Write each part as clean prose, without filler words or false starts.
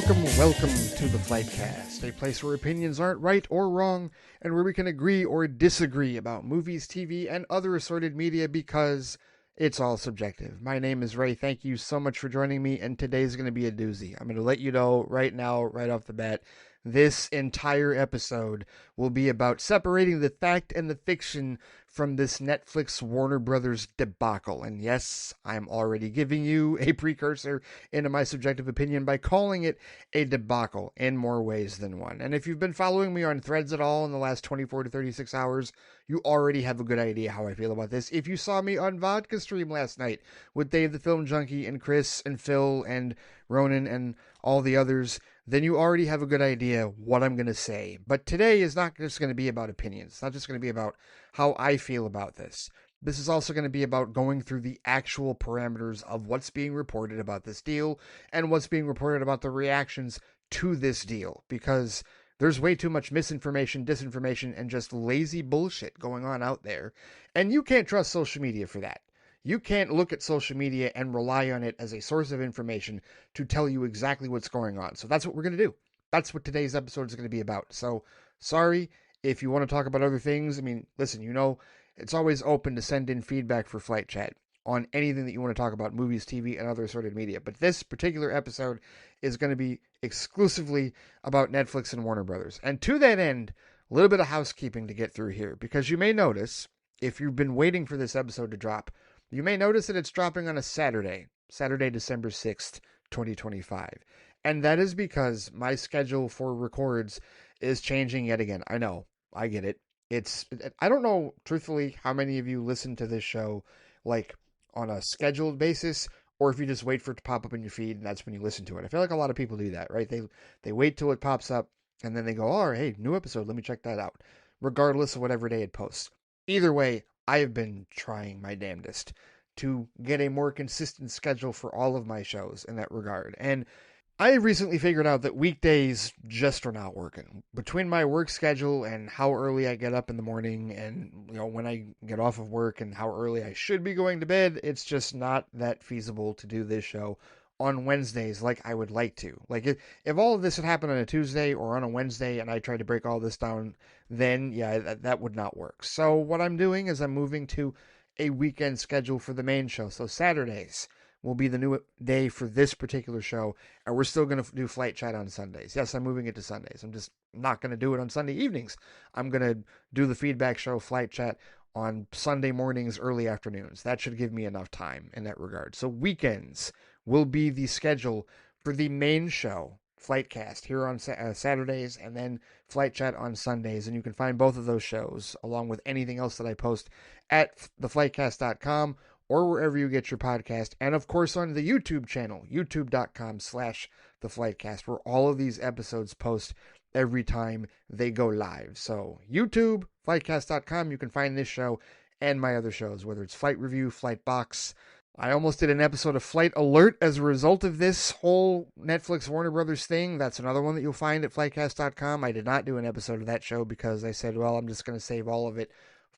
Welcome to the FliteCast, a place where opinions aren't right or wrong, and where we can agree or disagree about movies, TV, and other assorted media because it's all subjective. My name is Ray. Thank you so much for joining me, and today's going to be a doozy. I'm going to let you know right now, right off the bat, this entire episode will be about separating the fact and the fiction from this Netflix Warner Brothers debacle. And yes, I'm already giving you a precursor into my subjective opinion by calling it a debacle in more ways than one. And if you've been following me on Threads at all in the last 24 to 36 hours, you already have a good idea how I feel about this. If you saw me on Vodka Stream last night with Dave the Film Junkie and Chris and Phil and Ronan and all the others, then you already have a good idea what I'm going to say. But today is not just going to be about opinions. It's not just going to be about how I feel about this. This is also going to be about going through the actual parameters of what's being reported about this deal and what's being reported about the reactions to this deal. Because there's way too much misinformation, disinformation, and just lazy bullshit going on out there. And you can't trust social media for that. You can't look at social media and rely on it as a source of information to tell you exactly what's going on. So that's what we're going to do. That's what today's episode is going to be about. So sorry if you want to talk about other things. I mean, listen, you know, it's always open to send in feedback for Flight Chat on anything that you want to talk about, movies, TV, and other assorted media. But this particular episode is going to be exclusively about Netflix and Warner Brothers. And to that end, a little bit of housekeeping to get through here, because you may notice, if you've been waiting for this episode to drop, you may notice that it's dropping on a Saturday, December 6th, 2025. And that is because my schedule for records is changing yet again. I know, I get it. I don't know, truthfully, how many of you listen to this show, like, on a scheduled basis, or if you just wait for it to pop up in your feed and that's when you listen to it. I feel like a lot of people do that, right? They wait till it pops up and then they go, oh, hey, new episode, let me check that out, regardless of whatever day it posts. Either way, I have been trying my damnedest to get a more consistent schedule for all of my shows in that regard. And I recently figured out that weekdays just are not working. Between my work schedule and how early I get up in the morning and, you know, when I get off of work and how early I should be going to bed, it's just not that feasible to do this show on Wednesdays like I would like to. Like, if all of this had happened on a Tuesday or on a Wednesday and I tried to break all this down, then, yeah, that would not work. So what I'm doing is I'm moving to a weekend schedule for the main show. So Saturdays will be the new day for this particular show, and we're still going to do Flight Chat on Sundays. Yes, I'm moving it to Sundays. I'm just not going to do it on Sunday evenings. I'm going to do the feedback show, Flight Chat, on Sunday mornings, early afternoons. That should give me enough time in that regard. So weekends will be the schedule for the main show, FliteCast, here on Saturdays, and then Flight Chat on Sundays. And you can find both of those shows, along with anything else that I post, at theflightcast.com or wherever you get your podcast. And of course on the YouTube channel, youtube.com/theflightcast, where all of these episodes post every time they go live. So YouTube, flightcast.com, you can find this show and my other shows, whether it's Flight Review, Flight Box. I almost did an episode of Flight Alert as a result of this whole Netflix Warner Brothers thing. That's another one that you'll find at flightcast.com. I did not do an episode of that show because I said, well, I'm just going to save all of it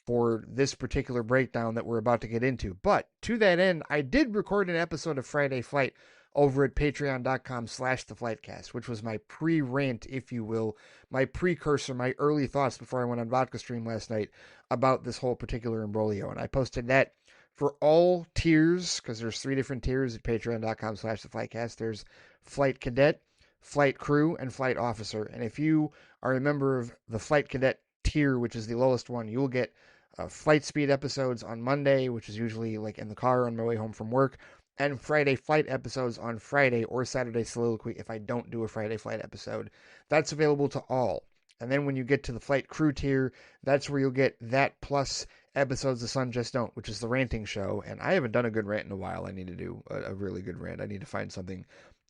for this particular breakdown that we're about to get into. But to that end, I did record an episode of Friday Flight over at patreon.com/theflightcast, which was my pre-rant, if you will, my precursor, my early thoughts before I went on Vodka Stream last night about this whole particular imbroglio. And I posted that for all tiers, because there's 3 different tiers at patreon.com/theflightcast. There's Flight Cadet, Flight Crew, and Flight Officer. And if you are a member of the Flight Cadet tier, which is the lowest one, you'll get flight speed episodes on Monday, which is usually like in the car on my way home from work, and Friday flight episodes on Friday, or Saturday soliloquy if I don't do a Friday flight episode. That's available to all. And then when you get to the Flight Crew tier, that's where you'll get that plus episodes of Sun Just Don't, which is the ranting show. And I haven't done a good rant in a while. I need to do a really good rant. I need to find something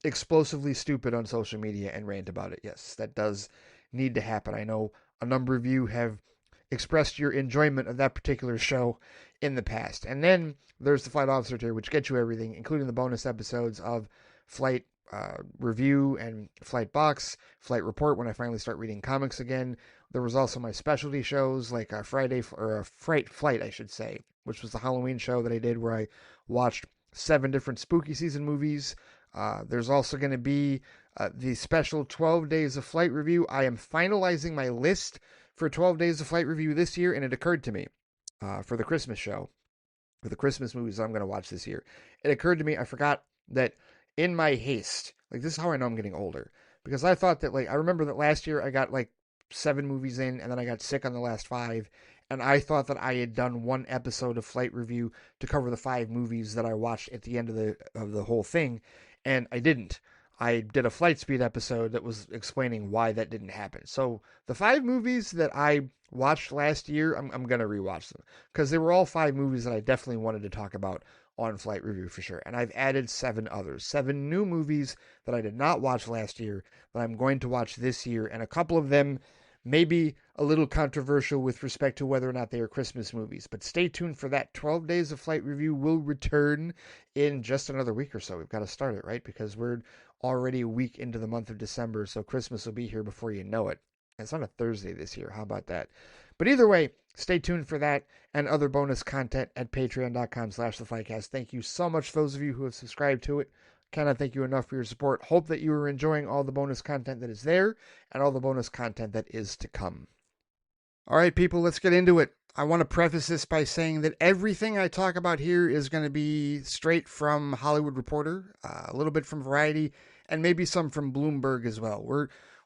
explosively stupid on social media and rant about it. Yes, that does need to happen. I know a number of you have expressed your enjoyment of that particular show in the past. And then there's the Flight Officer tier, which gets you everything, including the bonus episodes of Flight Review and Flight Box, Flight Report when I finally start reading comics again. There was also my specialty shows like Fright Flight, I should say, which was the Halloween show that I did where I watched 7 different spooky season movies. There's also going to be the special 12 Days of Flight review. I am finalizing my list for 12 Days of Flight review this year, and it occurred to me for the Christmas show, for the Christmas movies I'm going to watch this year. It occurred to me, I forgot that in my haste, like this is how I know I'm getting older, because I thought that, like, I remember that last year I got like 7 movies in, and then I got sick on the last 5, and I thought that I had done one episode of Flight Review to cover the 5 movies that I watched at the end of the whole thing, and I didn't. I did a Flight Speed episode that was explaining why that didn't happen. So the 5 movies that I watched last year, I'm going to rewatch them, because they were all 5 movies that I definitely wanted to talk about on Flight Review for sure. And I've added 7 others, 7 new movies that I did not watch last year that I'm going to watch this year, and a couple of them may be a little controversial with respect to whether or not they are Christmas movies. But stay tuned for that. 12 Days of Flight Review will return in just another week or so. We've got to start it, right? Because we're already a week into the month of December, so Christmas will be here before you know it. It's on a Thursday this year. How about that? But either way, stay tuned for that and other bonus content at patreon.com/theflycast. Thank you so much, those of you who have subscribed to it. Cannot thank you enough for your support. Hope that you are enjoying all the bonus content that is there and all the bonus content that is to come. All right, people, let's get into it. I want to preface this by saying that everything I talk about here is going to be straight from Hollywood Reporter, a little bit from Variety, and maybe some from Bloomberg as well.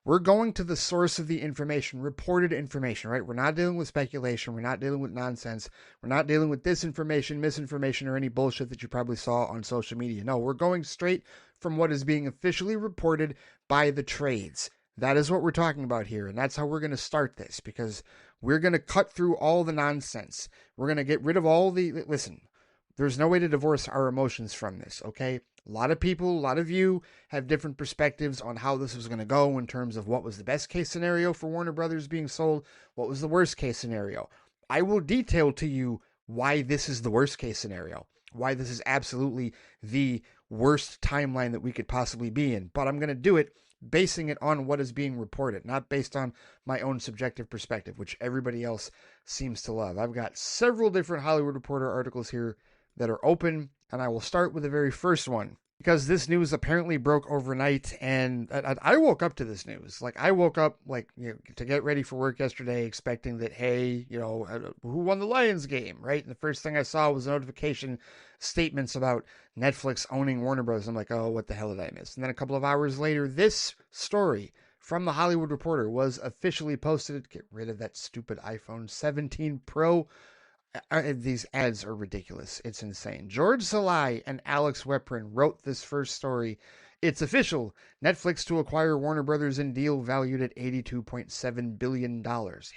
We're going to the source of the information, reported information, right? We're not dealing with speculation. We're not dealing with nonsense. We're not dealing with disinformation, misinformation, or any bullshit that you probably saw on social media. No, we're going straight from what is being officially reported by the trades. That is what we're talking about here, and that's how we're going to start this, because we're going to cut through all the nonsense. We're going to get rid of all the... Listen, there's no way to divorce our emotions from this, okay? A lot of people, a lot of you have different perspectives on how this was going to go in terms of what was the best case scenario for Warner Brothers being sold, what was the worst case scenario. I will detail to you why this is the worst case scenario, why this is absolutely the worst timeline that we could possibly be in, but I'm going to do it basing it on what is being reported, not based on my own subjective perspective, which everybody else seems to love. I've got several different Hollywood Reporter articles here that are open, and I will start with the very first one, because this news apparently broke overnight, and I woke up to this news. Like, I woke up, like, to get ready for work yesterday, expecting that, hey, who won the Lions game, right? And the first thing I saw was a notification, statements about Netflix owning Warner Bros. I'm like, oh, what the hell did I miss? And then a couple of hours later, this story from the Hollywood Reporter was officially posted. Get rid of that stupid iPhone 17 Pro. These ads are ridiculous. It's insane. George Salai and Alex Weprin wrote this first story. It's official. Netflix to acquire Warner Brothers in deal valued at $82.7 billion.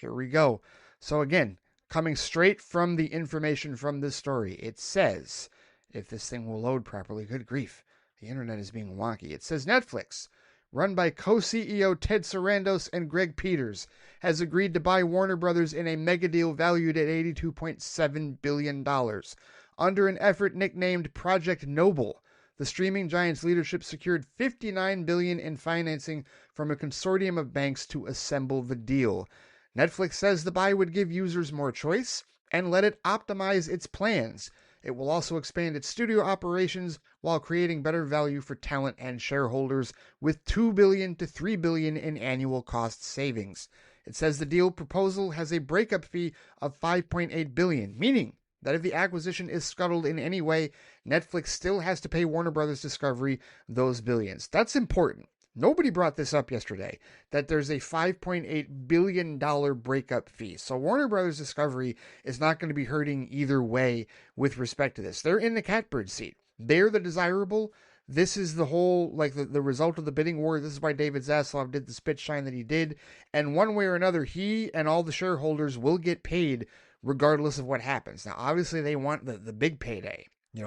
Here we go. So again, coming straight from the information from this story, it says, if this thing will load properly, good grief, the internet is being wonky. It says Netflix, run by co-CEO Ted Sarandos and Greg Peters, has agreed to buy Warner Brothers in a mega deal valued at $82.7 billion. Under an effort nicknamed Project Noble, the streaming giant's leadership secured $59 billion in financing from a consortium of banks to assemble the deal. Netflix says the buy would give users more choice and let it optimize its plans. It will also expand its studio operations while creating better value for talent and shareholders, with $2 billion to $3 billion in annual cost savings. It says the deal proposal has a breakup fee of $5.8 billion, meaning that if the acquisition is scuttled in any way, Netflix still has to pay Warner Brothers Discovery those billions. That's important. Nobody brought this up yesterday, that there's a $5.8 billion breakup fee. So Warner Brothers Discovery is not going to be hurting either way with respect to this. They're in the catbird seat. They're the desirable. This is the whole, like, the result of the bidding war. This is why David Zaslav did the spit shine that he did. And one way or another, he and all the shareholders will get paid regardless of what happens. Now, obviously, they want the big payday.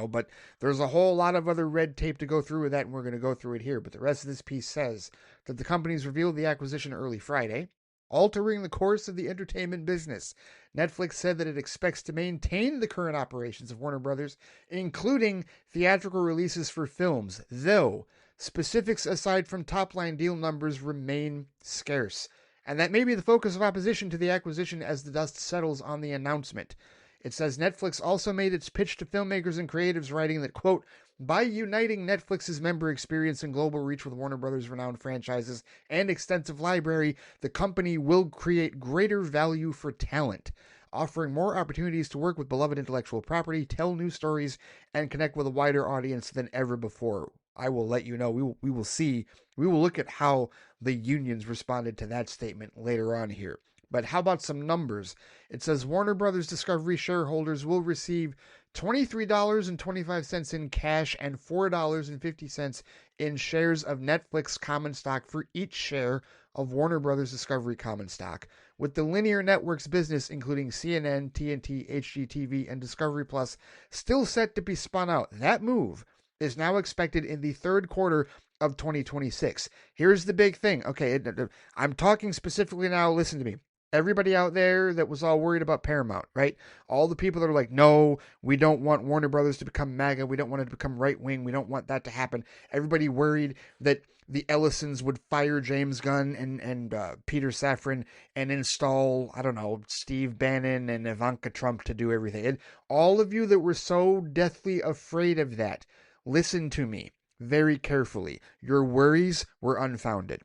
But there's a whole lot of other red tape to go through with that, and we're going to go through it here. But the rest of this piece says that the companies revealed the acquisition early Friday, altering the course of the entertainment business. Netflix said that it expects to maintain the current operations of Warner Brothers, including theatrical releases for films, though specifics aside from top-line deal numbers remain scarce. And that may be the focus of opposition to the acquisition as the dust settles on the announcement. It says Netflix also made its pitch to filmmakers and creatives, writing that, quote, by uniting Netflix's member experience and global reach with Warner Brothers' renowned franchises and extensive library, the company will create greater value for talent, offering more opportunities to work with beloved intellectual property, tell new stories, and connect with a wider audience than ever before. I will let you know. We will look at how the unions responded to that statement later on here. But how about some numbers? It says Warner Brothers Discovery shareholders will receive $23.25 in cash and $4.50 in shares of Netflix common stock for each share of Warner Brothers Discovery common stock, with the linear networks business, including CNN, TNT, HGTV, and Discovery Plus, still set to be spun out. That move is now expected in the third quarter of 2026. Here's the big thing. Okay, I'm talking specifically now. Listen to me. Everybody out there that was all worried about Paramount, right? All the people that are like, no, we don't want Warner Brothers to become MAGA. We don't want it to become right wing. We don't want that to happen. Everybody worried that the Ellisons would fire James Gunn and Peter Safran and install, I don't know, Steve Bannon and Ivanka Trump to do everything. And all of you that were so deathly afraid of that, listen to me very carefully. Your worries were unfounded,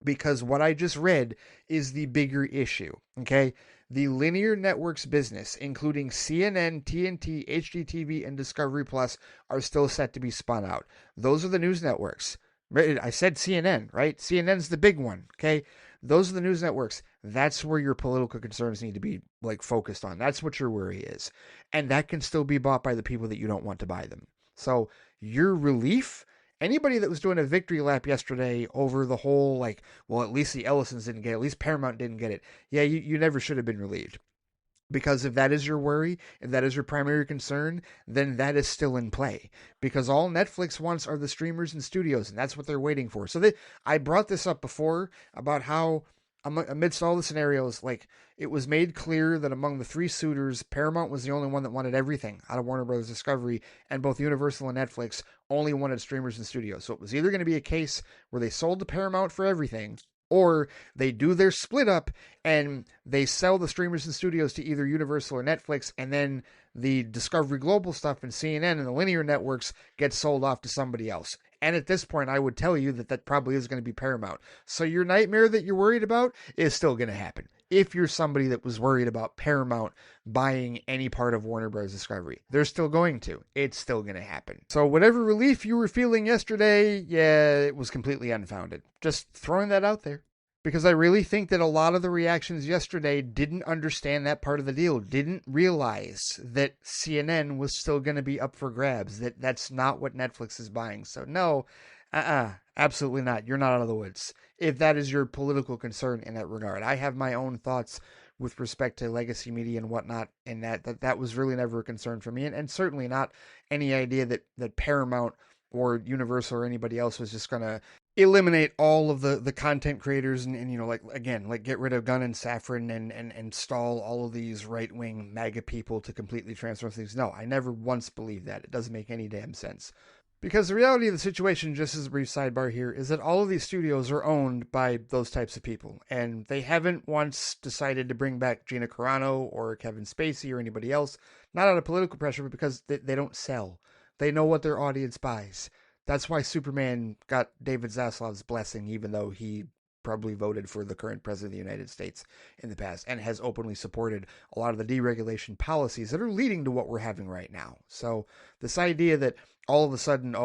because what I just read is the bigger issue, okay? The linear networks business, including CNN, TNT, HGTV, and Discovery Plus, are still set to be spun out. Those are the news networks. I said CNN, right? CNN's the big one, okay? Those are the news networks. That's where your political concerns need to be focused on. That's what your worry is. And that can still be bought by the people that you don't want to buy them. So your relief, anybody that was doing a victory lap yesterday over the whole, well, at least the Ellisons didn't get it, at least Paramount didn't get it. Yeah, you never should have been relieved. Because if that is your worry, if that is your primary concern, then that is still in play. Because all Netflix wants are the streamers and studios, and that's what they're waiting for. So I brought this up before about how amidst all the scenarios, it was made clear that among the three suitors, Paramount was the only one that wanted everything out of Warner Brothers Discovery, and both Universal and Netflix only wanted streamers and studios. So it was either going to be a case where they sold to Paramount for everything, or they do their split up and they sell the streamers and studios to either Universal or Netflix, and then the Discovery Global stuff and CNN and the linear networks get sold off to somebody else. And at this point, I would tell you that probably is going to be Paramount. So your nightmare that you're worried about is still going to happen. If you're somebody that was worried about Paramount buying any part of Warner Bros. Discovery, they're still going to. It's still going to happen. So whatever relief you were feeling yesterday, yeah, it was completely unfounded. Just throwing that out there. Because I really think that a lot of the reactions yesterday didn't understand that part of the deal, didn't realize that CNN was still going to be up for grabs, that's not what Netflix is buying. So no, absolutely not. You're not out of the woods if that is your political concern in that regard. I have my own thoughts with respect to legacy media and whatnot, and that was really never a concern for me, and certainly not any idea that Paramount or Universal or anybody else was just going to eliminate all of the content creators and get rid of Gunn and Safran and install all of these right-wing MAGA people to completely transform things. No, I never once believed that. It doesn't make any damn sense. Because the reality of the situation, just as a brief sidebar here, is that all of these studios are owned by those types of people. And they haven't once decided to bring back Gina Carano or Kevin Spacey or anybody else, not out of political pressure, but because they don't sell. They know what their audience buys. That's why Superman got David Zaslav's blessing, even though he probably voted for the current president of the United States in the past and has openly supported a lot of the deregulation policies that are leading to what we're having right now. So this idea that all of a sudden,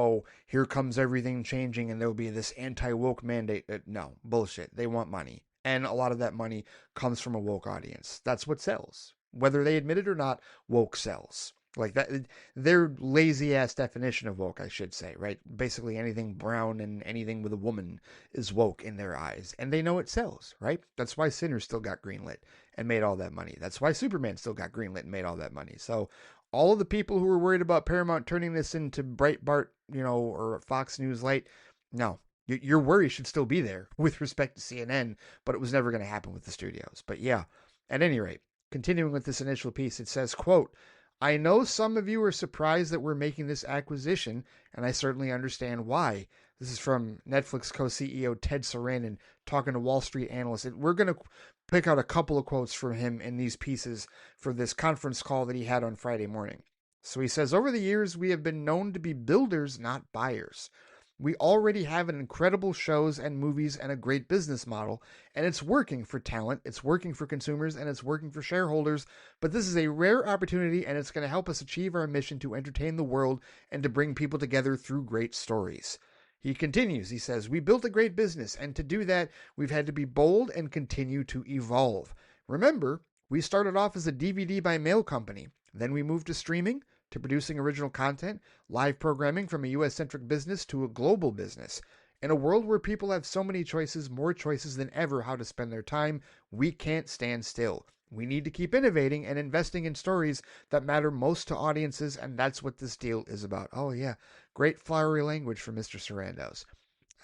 here comes everything changing and there'll be this anti-woke mandate, no, bullshit. They want money. And a lot of that money comes from a woke audience. That's what sells. Whether they admit it or not, woke sells. Like that, their lazy ass definition of woke, I should say, right? Basically anything brown and anything with a woman is woke in their eyes. And they know it sells, right? That's why Sinners still got greenlit and made all that money. That's why Superman still got greenlit and made all that money. So all of the people who were worried about Paramount turning this into Breitbart, or Fox News Light, no. Your worry should still be there with respect to CNN, but it was never going to happen with the studios. But yeah, at any rate, continuing with this initial piece, it says, quote, I know some of you are surprised that we're making this acquisition, and I certainly understand why. This is from Netflix co-CEO Ted Sarandos talking to Wall Street analysts. And we're going to pick out a couple of quotes from him in these pieces for this conference call that he had on Friday morning. So he says, over the years, we have been known to be builders, not buyers. We already have an incredible shows and movies and a great business model, and it's working for talent, it's working for consumers, and it's working for shareholders. But this is a rare opportunity, and it's going to help us achieve our mission to entertain the world and to bring people together through great stories. He continues, he says, we built a great business, and to do that, we've had to be bold and continue to evolve. Remember, we started off as a DVD by mail company. Then we moved to streaming, to producing original content, live programming from a US-centric business to a global business. In a world where people have so many choices, more choices than ever how to spend their time, we can't stand still. We need to keep innovating and investing in stories that matter most to audiences, and that's what this deal is about. Oh yeah, great flowery language from Mr. Sarandos.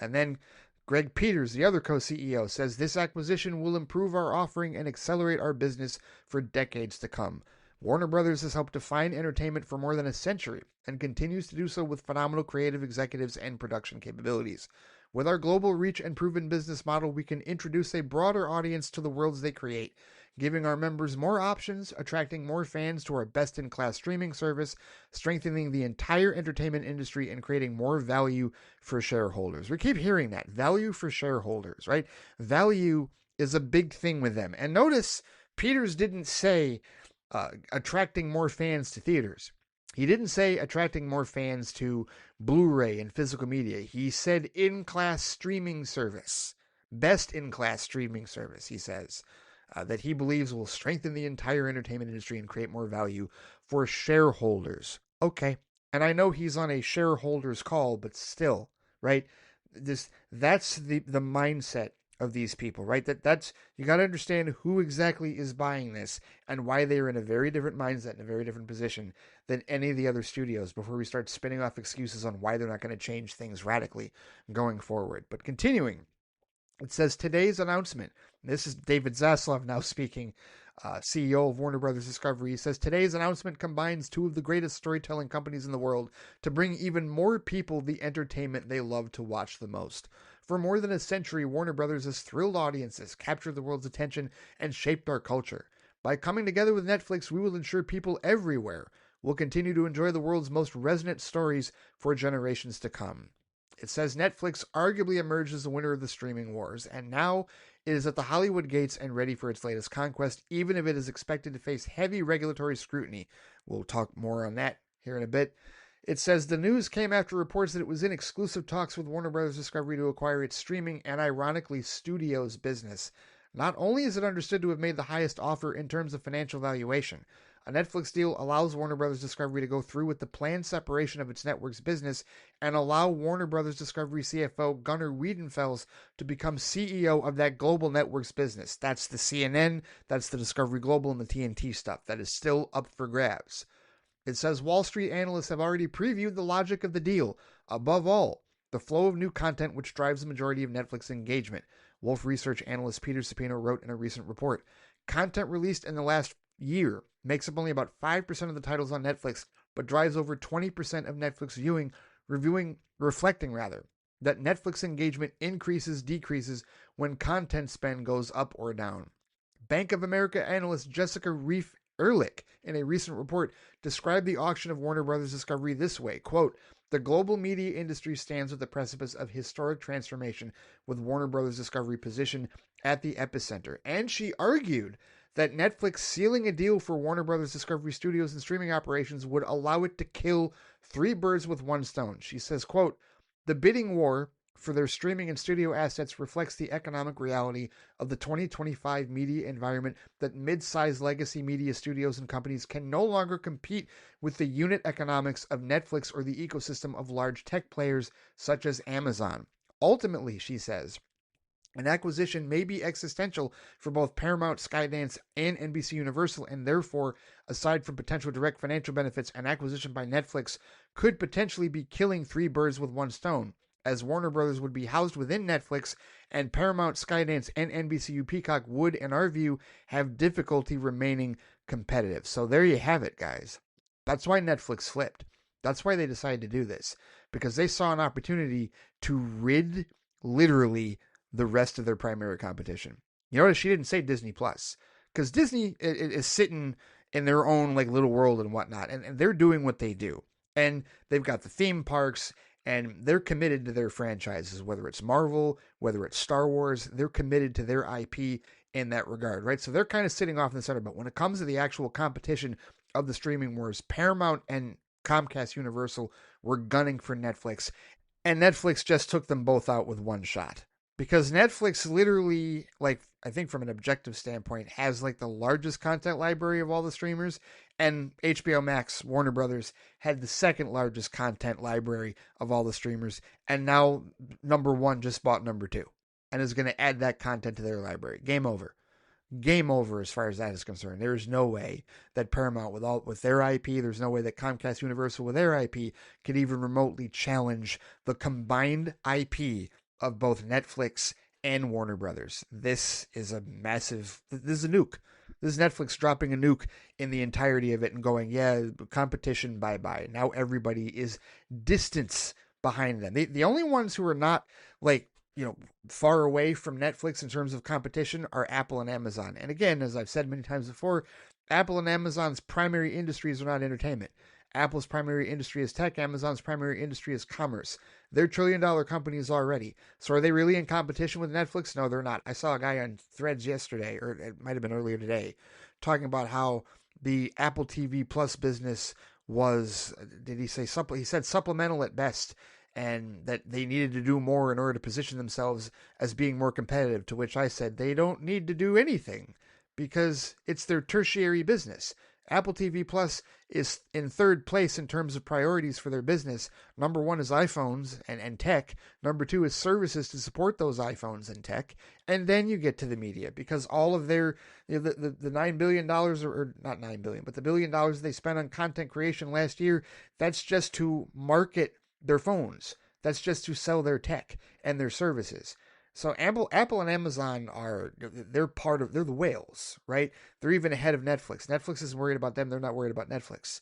And then Greg Peters, the other co-CEO, says this acquisition will improve our offering and accelerate our business for decades to come. Warner Brothers has helped define entertainment for more than a century and continues to do so with phenomenal creative executives and production capabilities. With our global reach and proven business model, we can introduce a broader audience to the worlds they create, giving our members more options, attracting more fans to our best-in-class streaming service, strengthening the entire entertainment industry, and creating more value for shareholders. We keep hearing that. Value for shareholders, right? Value is a big thing with them. And notice Peters didn't say attracting more fans to theaters. He didn't say attracting more fans to Blu-ray and physical media. He said in-class streaming service. Best in-class streaming service, he says, that he believes will strengthen the entire entertainment industry and create more value for shareholders. Okay. And I know he's on a shareholders call, but still, right? That's the mindset of these people, right? That's you got to understand who exactly is buying this and why they are in a very different mindset and a very different position than any of the other studios before we start spinning off excuses on why they're not going to change things radically going forward. But continuing, it says today's announcement. This is David Zaslav now speaking, CEO of Warner Brothers Discovery. He says today's announcement combines two of the greatest storytelling companies in the world to bring even more people the entertainment they love to watch the most. For more than a century, Warner Brothers has thrilled audiences, captured the world's attention, and shaped our culture. By coming together with Netflix, we will ensure people everywhere will continue to enjoy the world's most resonant stories for generations to come. It says Netflix arguably emerged as the winner of the streaming wars, and now it is at the Hollywood gates and ready for its latest conquest, even if it is expected to face heavy regulatory scrutiny. We'll talk more on that here in a bit. It says the news came after reports that it was in exclusive talks with Warner Brothers Discovery to acquire its streaming and, ironically, studios business. Not only is it understood to have made the highest offer in terms of financial valuation, a Netflix deal allows Warner Brothers Discovery to go through with the planned separation of its network's business and allow Warner Brothers Discovery CFO Gunnar Wiedenfels to become CEO of that global network's business. That's the CNN, that's the Discovery Global, and the TNT stuff. That is still up for grabs. It says Wall Street analysts have already previewed the logic of the deal. Above all, the flow of new content which drives the majority of Netflix engagement. Wolf Research analyst Peter Supino wrote in a recent report. Content released in the last year makes up only about 5% of the titles on Netflix, but drives over 20% of Netflix reflecting that Netflix engagement increases, decreases when content spend goes up or down. Bank of America analyst Jessica Reif Ehrlich, in a recent report, described the auction of Warner Brothers Discovery this way, quote, the global media industry stands at the precipice of historic transformation with Warner Brothers Discovery positioned at the epicenter. And she argued that Netflix sealing a deal for Warner Brothers Discovery Studios and streaming operations would allow it to kill three birds with one stone. She says, quote, the bidding war for their streaming and studio assets reflects the economic reality of the 2025 media environment that mid-sized legacy media studios and companies can no longer compete with the unit economics of Netflix or the ecosystem of large tech players such as Amazon. Ultimately, she says, an acquisition may be existential for both Paramount, Skydance, and NBC Universal, and therefore, aside from potential direct financial benefits, an acquisition by Netflix could potentially be killing three birds with one stone, as Warner Brothers would be housed within Netflix, and Paramount, Skydance, and NBCU Peacock would, in our view, have difficulty remaining competitive. So there you have it, guys. That's why Netflix flipped. That's why they decided to do this, because they saw an opportunity to rid literally the rest of their primary competition. You notice she didn't say Disney Plus, because Disney is sitting in their own like little world and whatnot, and they're doing what they do. And they've got the theme parks, and they're committed to their franchises, whether it's Marvel, whether it's Star Wars, they're committed to their IP in that regard, right? So they're kind of sitting off in the center. But when it comes to the actual competition of the streaming wars, Paramount and Comcast Universal were gunning for Netflix, and Netflix just took them both out with one shot. Because Netflix literally, like, I think from an objective standpoint, has like the largest content library of all the streamers, and HBO Max, Warner Brothers, had the second largest content library of all the streamers, and now number one just bought number two, and is going to add that content to their library. Game over. Game over as far as that is concerned. There is no way that Paramount with their IP, there's no way that Comcast Universal with their IP could even remotely challenge the combined IP of both Netflix and Warner Brothers. This is a massive, this is a nuke. This is Netflix dropping a nuke in the entirety of it and going, yeah, competition, bye-bye. Now everybody is distance behind them. The only ones who are not like, far away from Netflix in terms of competition are Apple and Amazon. And again, as I've said many times before, Apple and Amazon's primary industries are not entertainment. Apple's primary industry is tech. Amazon's primary industry is commerce. They're trillion-dollar companies already. So are they really in competition with Netflix? No, they're not. I saw a guy on Threads yesterday, or it might have been earlier today, talking about how the Apple TV Plus business was, did he say, he said supplemental at best, and that they needed to do more in order to position themselves as being more competitive, to which I said they don't need to do anything because it's their tertiary business. Apple TV Plus is in third place in terms of priorities for their business. Number one is iPhones and tech. Number two is services to support those iPhones and tech. And then you get to the media, because all of their, the $9 billion, or not $9 billion, but the $1 billion they spent on content creation last year, that's just to market their phones. That's just to sell their tech and their services. So Apple and Amazon they're the whales, right? They're even ahead of Netflix. Netflix isn't worried about them. They're not worried about Netflix.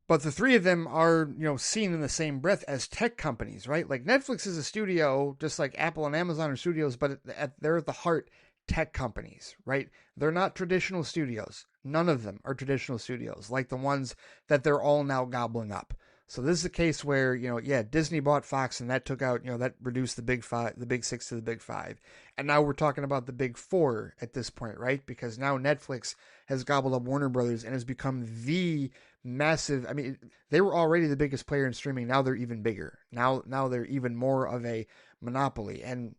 But the three of them are, seen in the same breath as tech companies, right? Like Netflix is a studio, just like Apple and Amazon are studios, but they're at the heart tech companies, right? They're not traditional studios. None of them are traditional studios, like the ones that they're all now gobbling up. So this is a case where, Disney bought Fox, and that took out, that reduced the big six to the big five. And now we're talking about the big four at this point, right? Because now Netflix has gobbled up Warner Brothers and has become the massive, they were already the biggest player in streaming. Now they're even bigger. Now they're even more of a monopoly. And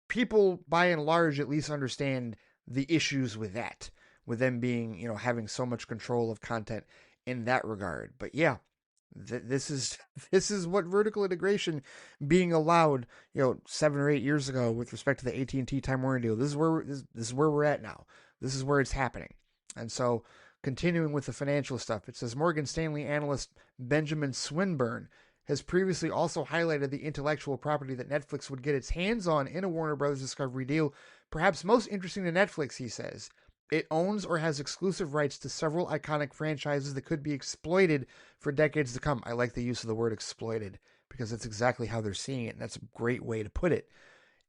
people, by and large, at least understand the issues with that, with them being, having so much control of content in that regard. But yeah, this is what vertical integration being allowed, 7 or 8 years ago with respect to the AT&T Time Warner deal. This is where we're at now. This is where it's happening. And so, continuing with the financial stuff, it says Morgan Stanley analyst Benjamin Swinburne has previously also highlighted the intellectual property that Netflix would get its hands on in a Warner Brothers Discovery deal. Perhaps most interesting to Netflix, he says, it owns or has exclusive rights to several iconic franchises that could be exploited for decades to come. I like the use of the word exploited because that's exactly how they're seeing it, and that's a great way to put it.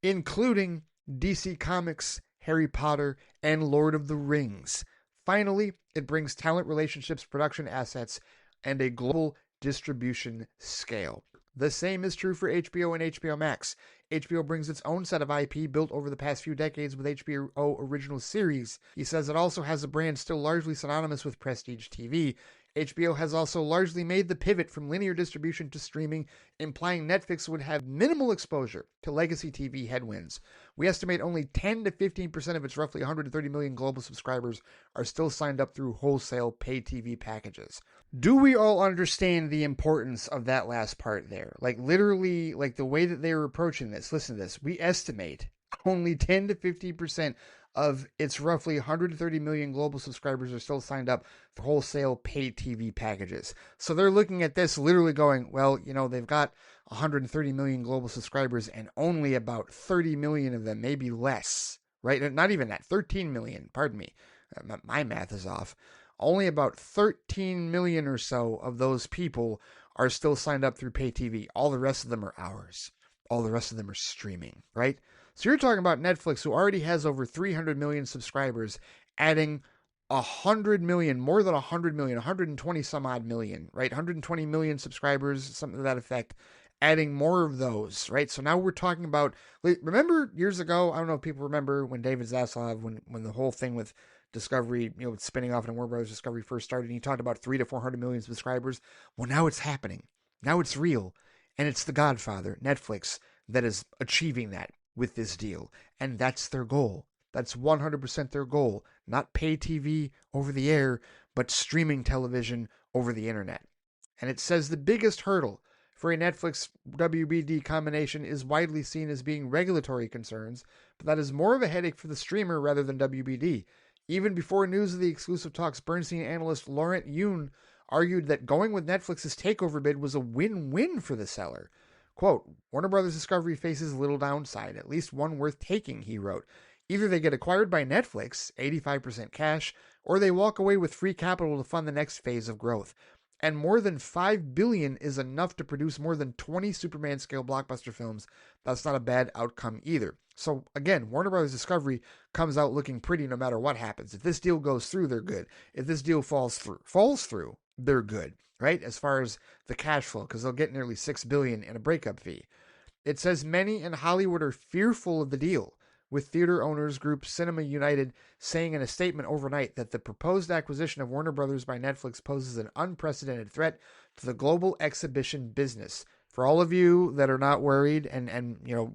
Including DC Comics, Harry Potter, and Lord of the Rings. Finally, it brings talent relationships, production assets, and a global distribution scale. The same is true for HBO and HBO Max. HBO brings its own set of IP built over the past few decades with HBO original series. He says it also has a brand still largely synonymous with prestige TV. HBO has also largely made the pivot from linear distribution to streaming, implying Netflix would have minimal exposure to legacy TV headwinds. We estimate only 10 to 15% of its roughly 130 million global subscribers are still signed up through wholesale pay TV packages. Do we all understand the importance of that last part there? Like literally, like the way that they were approaching this. Listen to this. We estimate only 10 to 15% of its roughly 130 million global subscribers are still signed up for wholesale pay TV packages. So they're looking at this literally going, well, they've got 130 million global subscribers and only about 30 million of them, maybe less, right? Not even that, 13 million, pardon me. My math is off. Only about 13 million or so of those people are still signed up through pay TV. All the rest of them are ours. All the rest of them are streaming, right? So you're talking about Netflix, who already has over 300 million subscribers, adding 100 million, more than 100 million, 120 some odd million, right? 120 million subscribers, something to that effect, adding more of those, right? So now we're talking about, remember years ago, I don't know if people remember when David Zaslav, when the whole thing with Discovery, spinning off into Warner Brothers Discovery first started, and he talked about 300 to 400 million subscribers. Well, now it's happening. Now it's real. And it's the Godfather, Netflix, that is achieving that with this deal. And that's their goal. That's 100% their goal. Not pay TV over the air, but streaming television over the internet. And it says the biggest hurdle for a Netflix WBD combination is widely seen as being regulatory concerns, but that is more of a headache for the streamer rather than WBD. Even before news of the exclusive talks, Bernstein analyst Laurent Yoon argued that going with Netflix's takeover bid was a win-win for the seller. Quote, Warner Brothers Discovery faces little downside, at least one worth taking, he wrote. Either they get acquired by Netflix, 85% cash, or they walk away with free capital to fund the next phase of growth. And more than $5 billion is enough to produce more than 20 Superman-scale blockbuster films. That's not a bad outcome either. So again, Warner Brothers Discovery comes out looking pretty no matter what happens. If this deal goes through, they're good. If this deal falls through, they're good, right? As far as the cash flow, because they'll get nearly $6 billion in a breakup fee. It says many in Hollywood are fearful of the deal, with theater owners group Cinema United saying in a statement overnight that the proposed acquisition of Warner Brothers by Netflix poses an unprecedented threat to the global exhibition business. For all of you that are not worried and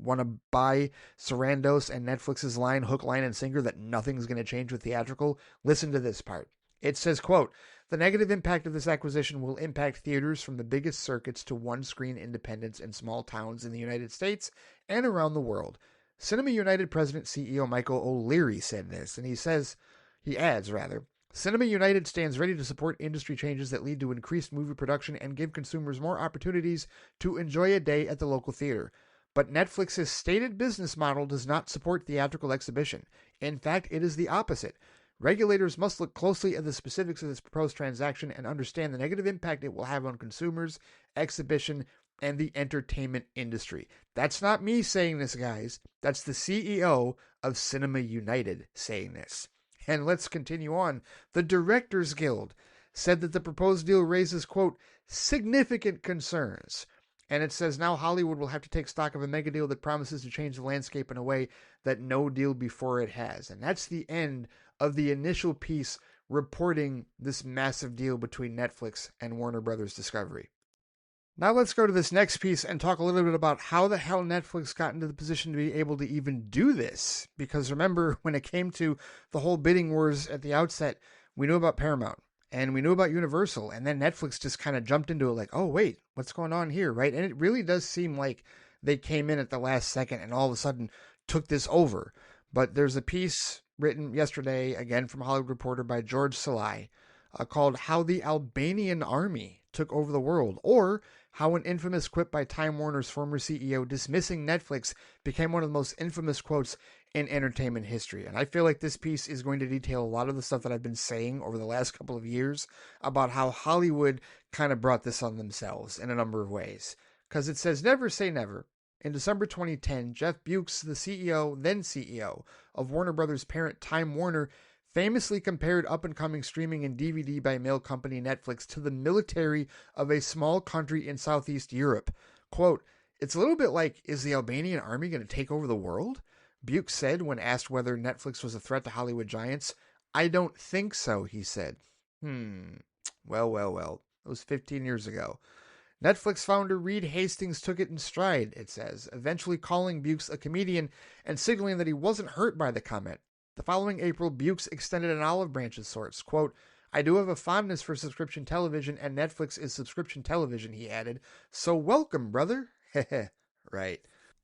want to buy Sarandos and Netflix's line, hook, line, and sinker that nothing's going to change with theatrical, listen to this part. It says, quote, the negative impact of this acquisition will impact theaters from the biggest circuits to one-screen independents in small towns in the United States and around the world. Cinema United President CEO Michael O'Leary said this, and he adds, Cinema United stands ready to support industry changes that lead to increased movie production and give consumers more opportunities to enjoy a day at the local theater. But Netflix's stated business model does not support theatrical exhibition. In fact, it is the opposite. Regulators must look closely at the specifics of this proposed transaction and understand the negative impact it will have on consumers, exhibition, and the entertainment industry. That's not me saying this, guys. That's the CEO of Cinema United saying this. And let's continue on. The Directors Guild said that the proposed deal raises, quote, significant concerns. And it says now Hollywood will have to take stock of a mega deal that promises to change the landscape in a way that no deal before it has. And that's the end of the initial piece reporting this massive deal between Netflix and Warner Brothers Discovery. Now let's go to this next piece and talk a little bit about how the hell Netflix got into the position to be able to even do this. Because remember, when it came to the whole bidding wars at the outset, we knew about Paramount and we knew about Universal, and then Netflix just kind of jumped into it like, oh, wait, what's going on here, right? And it really does seem like they came in at the last second and all of a sudden took this over. But there's a piece written yesterday, again from Hollywood Reporter by George Salai, called How the Albanian Army Took Over the World, or how an infamous quip by Time Warner's former CEO dismissing Netflix became one of the most infamous quotes in entertainment history. And I feel like this piece is going to detail a lot of the stuff that I've been saying over the last couple of years about how Hollywood kind of brought this on themselves in a number of ways. Because it says, never say never. In December 2010, Jeff Bewkes, the then CEO of Warner Brothers' parent Time Warner, famously compared up-and-coming streaming and DVD by mail company Netflix to the military of a small country in Southeast Europe. Quote, it's a little bit like, is the Albanian army going to take over the world? Bewkes said when asked whether Netflix was a threat to Hollywood giants. I don't think so, he said. Well. It was 15 years ago. Netflix founder Reed Hastings took it in stride, it says, eventually calling Bewkes a comedian and signaling that he wasn't hurt by the comment. The following April, Bewkes extended an olive branch of sorts. Quote, I do have a fondness for subscription television, and Netflix is subscription television, he added. So welcome, brother. Heh, right.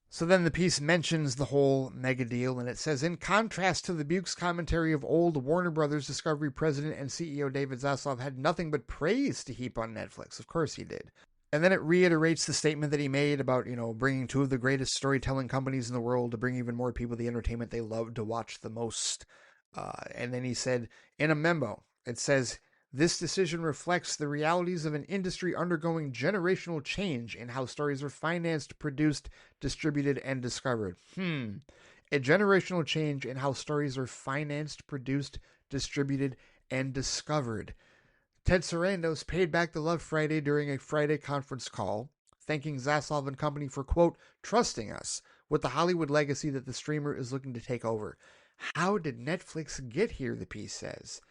So then the piece mentions the whole mega deal, and it says, in contrast to the Bewkes commentary of old, Warner Brothers Discovery president and CEO David Zaslav had nothing but praise to heap on Netflix. Of course he did. And then it reiterates the statement that he made about, bringing two of the greatest storytelling companies in the world to bring even more people the entertainment they love to watch the most. And then he said, in a memo, it says, This decision reflects the realities of an industry undergoing generational change in how stories are financed, produced, distributed, and discovered. A generational change in how stories are financed, produced, distributed, and discovered. Ted Sarandos paid back the love Friday during a Friday conference call, thanking Zaslav and company for, quote, trusting us with the Hollywood legacy that the streamer is looking to take over. How did Netflix get here, the piece says?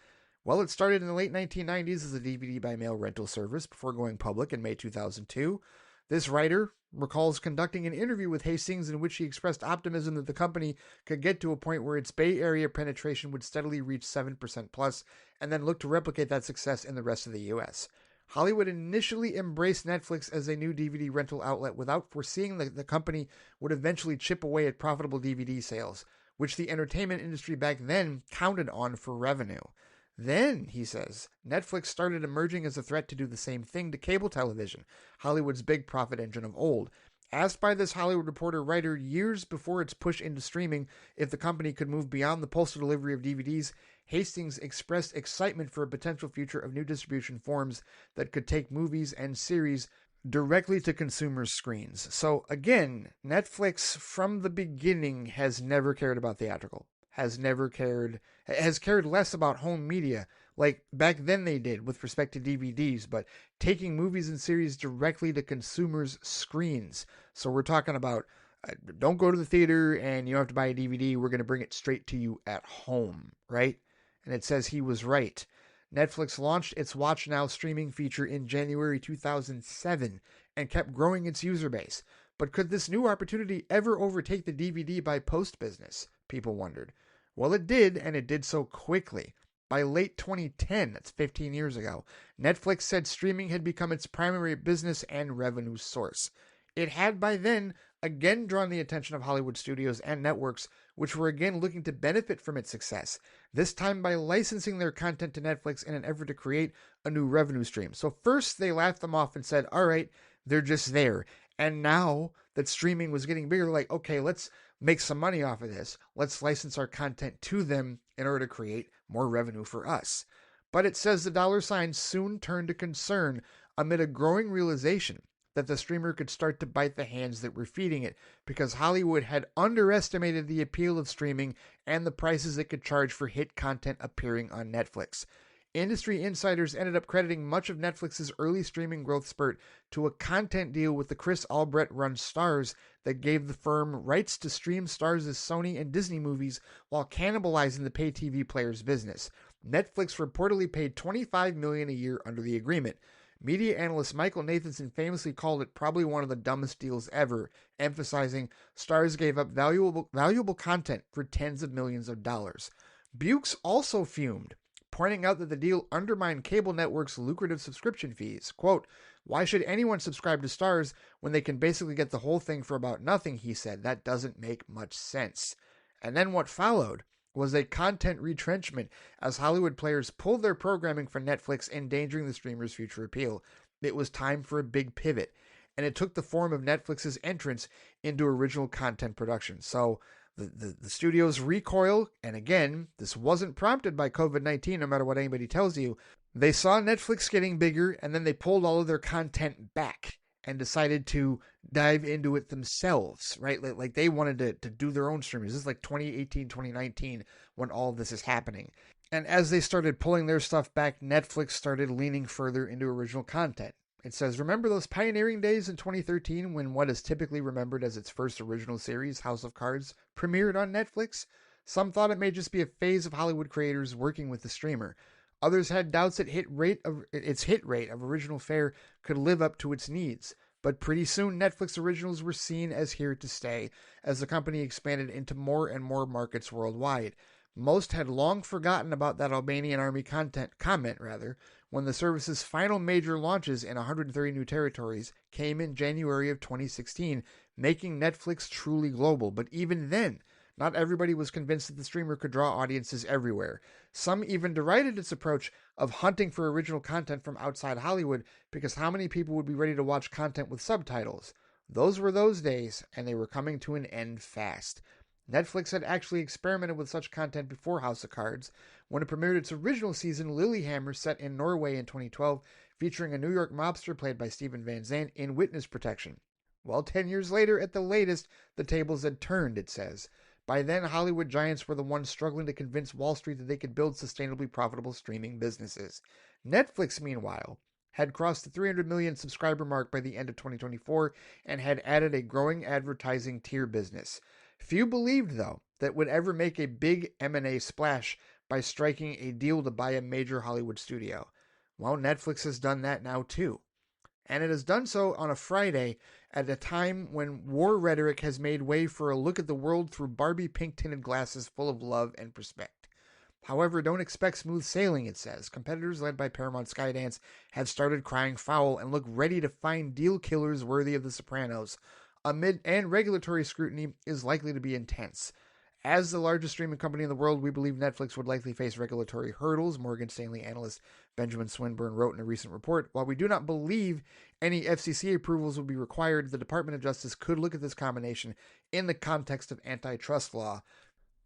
Well, it started in the late 1990s as a DVD by mail rental service before going public in May 2002. This writer recalls conducting an interview with Hastings in which he expressed optimism that the company could get to a point where its Bay Area penetration would steadily reach 7% plus, and then look to replicate that success in the rest of the U.S. Hollywood initially embraced Netflix as a new DVD rental outlet without foreseeing that the company would eventually chip away at profitable DVD sales, which the entertainment industry back then counted on for revenue. Then, he says, Netflix started emerging as a threat to do the same thing to cable television, Hollywood's big profit engine of old. Asked by this Hollywood Reporter writer years before its push into streaming if the company could move beyond the postal delivery of DVDs, Hastings expressed excitement for a potential future of new distribution forms that could take movies and series directly to consumers' screens. So again, Netflix from the beginning has never cared about theatrical. Has cared less about home media, like back then they did with respect to DVDs, but taking movies and series directly to consumers' screens. So we're talking about don't go to the theater and you don't have to buy a DVD. We're going to bring it straight to you at home, right? And it says he was right. Netflix launched its Watch Now streaming feature in January 2007 and kept growing its user base. But could this new opportunity ever overtake the DVD by post business? People wondered. Well, it did, and it did so quickly. By late 2010, that's 15 years ago, Netflix said streaming had become its primary business and revenue source. It had by then again drawn the attention of Hollywood studios and networks, which were again looking to benefit from its success, this time by licensing their content to Netflix in an effort to create a new revenue stream. So first they laughed them off and said, all right, they're just there. And now that streaming was getting bigger, like, okay, let's make some money off of this. Let's license our content to them in order to create more revenue for us. But it says the dollar sign soon turned to concern amid a growing realization that the streamer could start to bite the hands that were feeding it because Hollywood had underestimated the appeal of streaming and the prices it could charge for hit content appearing on Netflix. Industry insiders ended up crediting much of Netflix's early streaming growth spurt to a content deal with the Chris Albrecht-run Starz that gave the firm rights to stream Starz' Sony and Disney movies while cannibalizing the pay TV player's business. Netflix reportedly paid $25 million a year under the agreement. Media analyst Michael Nathanson famously called it probably one of the dumbest deals ever, emphasizing Starz gave up valuable content for tens of millions of dollars. Bukes also fumed, pointing out that the deal undermined cable networks' lucrative subscription fees. Quote, why should anyone subscribe to Starz when they can basically get the whole thing for about nothing, he said. That doesn't make much sense. And then what followed was a content retrenchment as Hollywood players pulled their programming from Netflix, endangering the streamer's future appeal. It was time for a big pivot, and it took the form of Netflix's entrance into original content production. So the studios recoil, and again, this wasn't prompted by COVID-19, no matter what anybody tells you. They saw Netflix getting bigger, and then they pulled all of their content back and decided to dive into it themselves, right? Like they wanted to do their own streaming. This is like 2018, 2019 when all of this is happening. And as they started pulling their stuff back, Netflix started leaning further into original content. It says, remember those pioneering days in 2013 when what is typically remembered as its first original series, House of Cards, premiered on Netflix? Some thought it may just be a phase of Hollywood creators working with the streamer. Others had doubts that its hit rate of original fare could live up to its needs. But pretty soon, Netflix originals were seen as here to stay, as the company expanded into more and more markets worldwide. Most had long forgotten about that Albanian army comment, when the service's final major launches in 130 new territories came in January of 2016, making Netflix truly global. But even then, not everybody was convinced that the streamer could draw audiences everywhere. Some even derided its approach of hunting for original content from outside Hollywood, because how many people would be ready to watch content with subtitles? Those were those days, and they were coming to an end fast. Netflix had actually experimented with such content before House of Cards when it premiered its original season, Lilyhammer, set in Norway in 2012, featuring a New York mobster played by Steven Van Zandt in witness protection. Well, 10 years later, at the latest, the tables had turned, it says. By then, Hollywood giants were the ones struggling to convince Wall Street that they could build sustainably profitable streaming businesses. Netflix, meanwhile, had crossed the 300 million subscriber mark by the end of 2024 and had added a growing advertising tier business. Few believed, though, that would ever make a big M&A splash by striking a deal to buy a major Hollywood studio. Well, Netflix has done that now too. And it has done so on a Friday at a time when war rhetoric has made way for a look at the world through Barbie pink-tinted glasses full of love and respect. However, don't expect smooth sailing, it says. Competitors led by Paramount Skydance have started crying foul and look ready to find deal killers worthy of The Sopranos. And regulatory scrutiny is likely to be intense. As the largest streaming company in the world, we believe Netflix would likely face regulatory hurdles, Morgan Stanley analyst Benjamin Swinburne wrote in a recent report. While we do not believe any FCC approvals would be required, the Department of Justice could look at this combination in the context of antitrust law.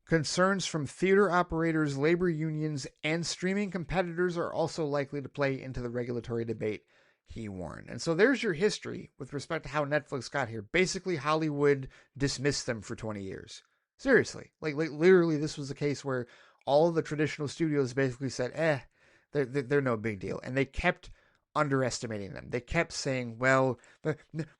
Concerns from theater operators, labor unions, and streaming competitors are also likely to play into the regulatory debate, he warned. And so there's your history with respect to how Netflix got here. Basically, Hollywood dismissed them for 20 years. Seriously, like literally, this was a case where all of the traditional studios basically said, they're no big deal. And they kept underestimating them. They kept saying, well,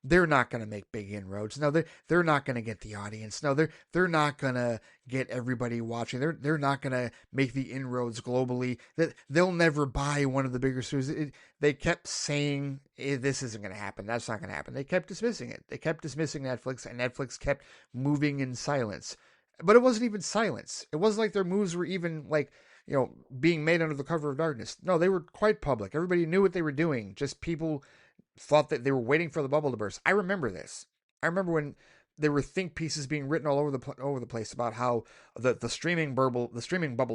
they're not going to make big inroads. No, they're not going to get the audience. No, they're not going to get everybody watching. They're not going to make the inroads globally. They'll never buy one of the bigger studios. They kept saying, this isn't going to happen. That's not going to happen. They kept dismissing it. They kept dismissing Netflix, and Netflix kept moving in silence. But it wasn't even silence. It wasn't like their moves were even being made under the cover of darkness. No, they were quite public. Everybody knew what they were doing. Just people thought that they were waiting for the bubble to burst. I remember this. I remember when there were think pieces being written all over the place about how the streaming bubble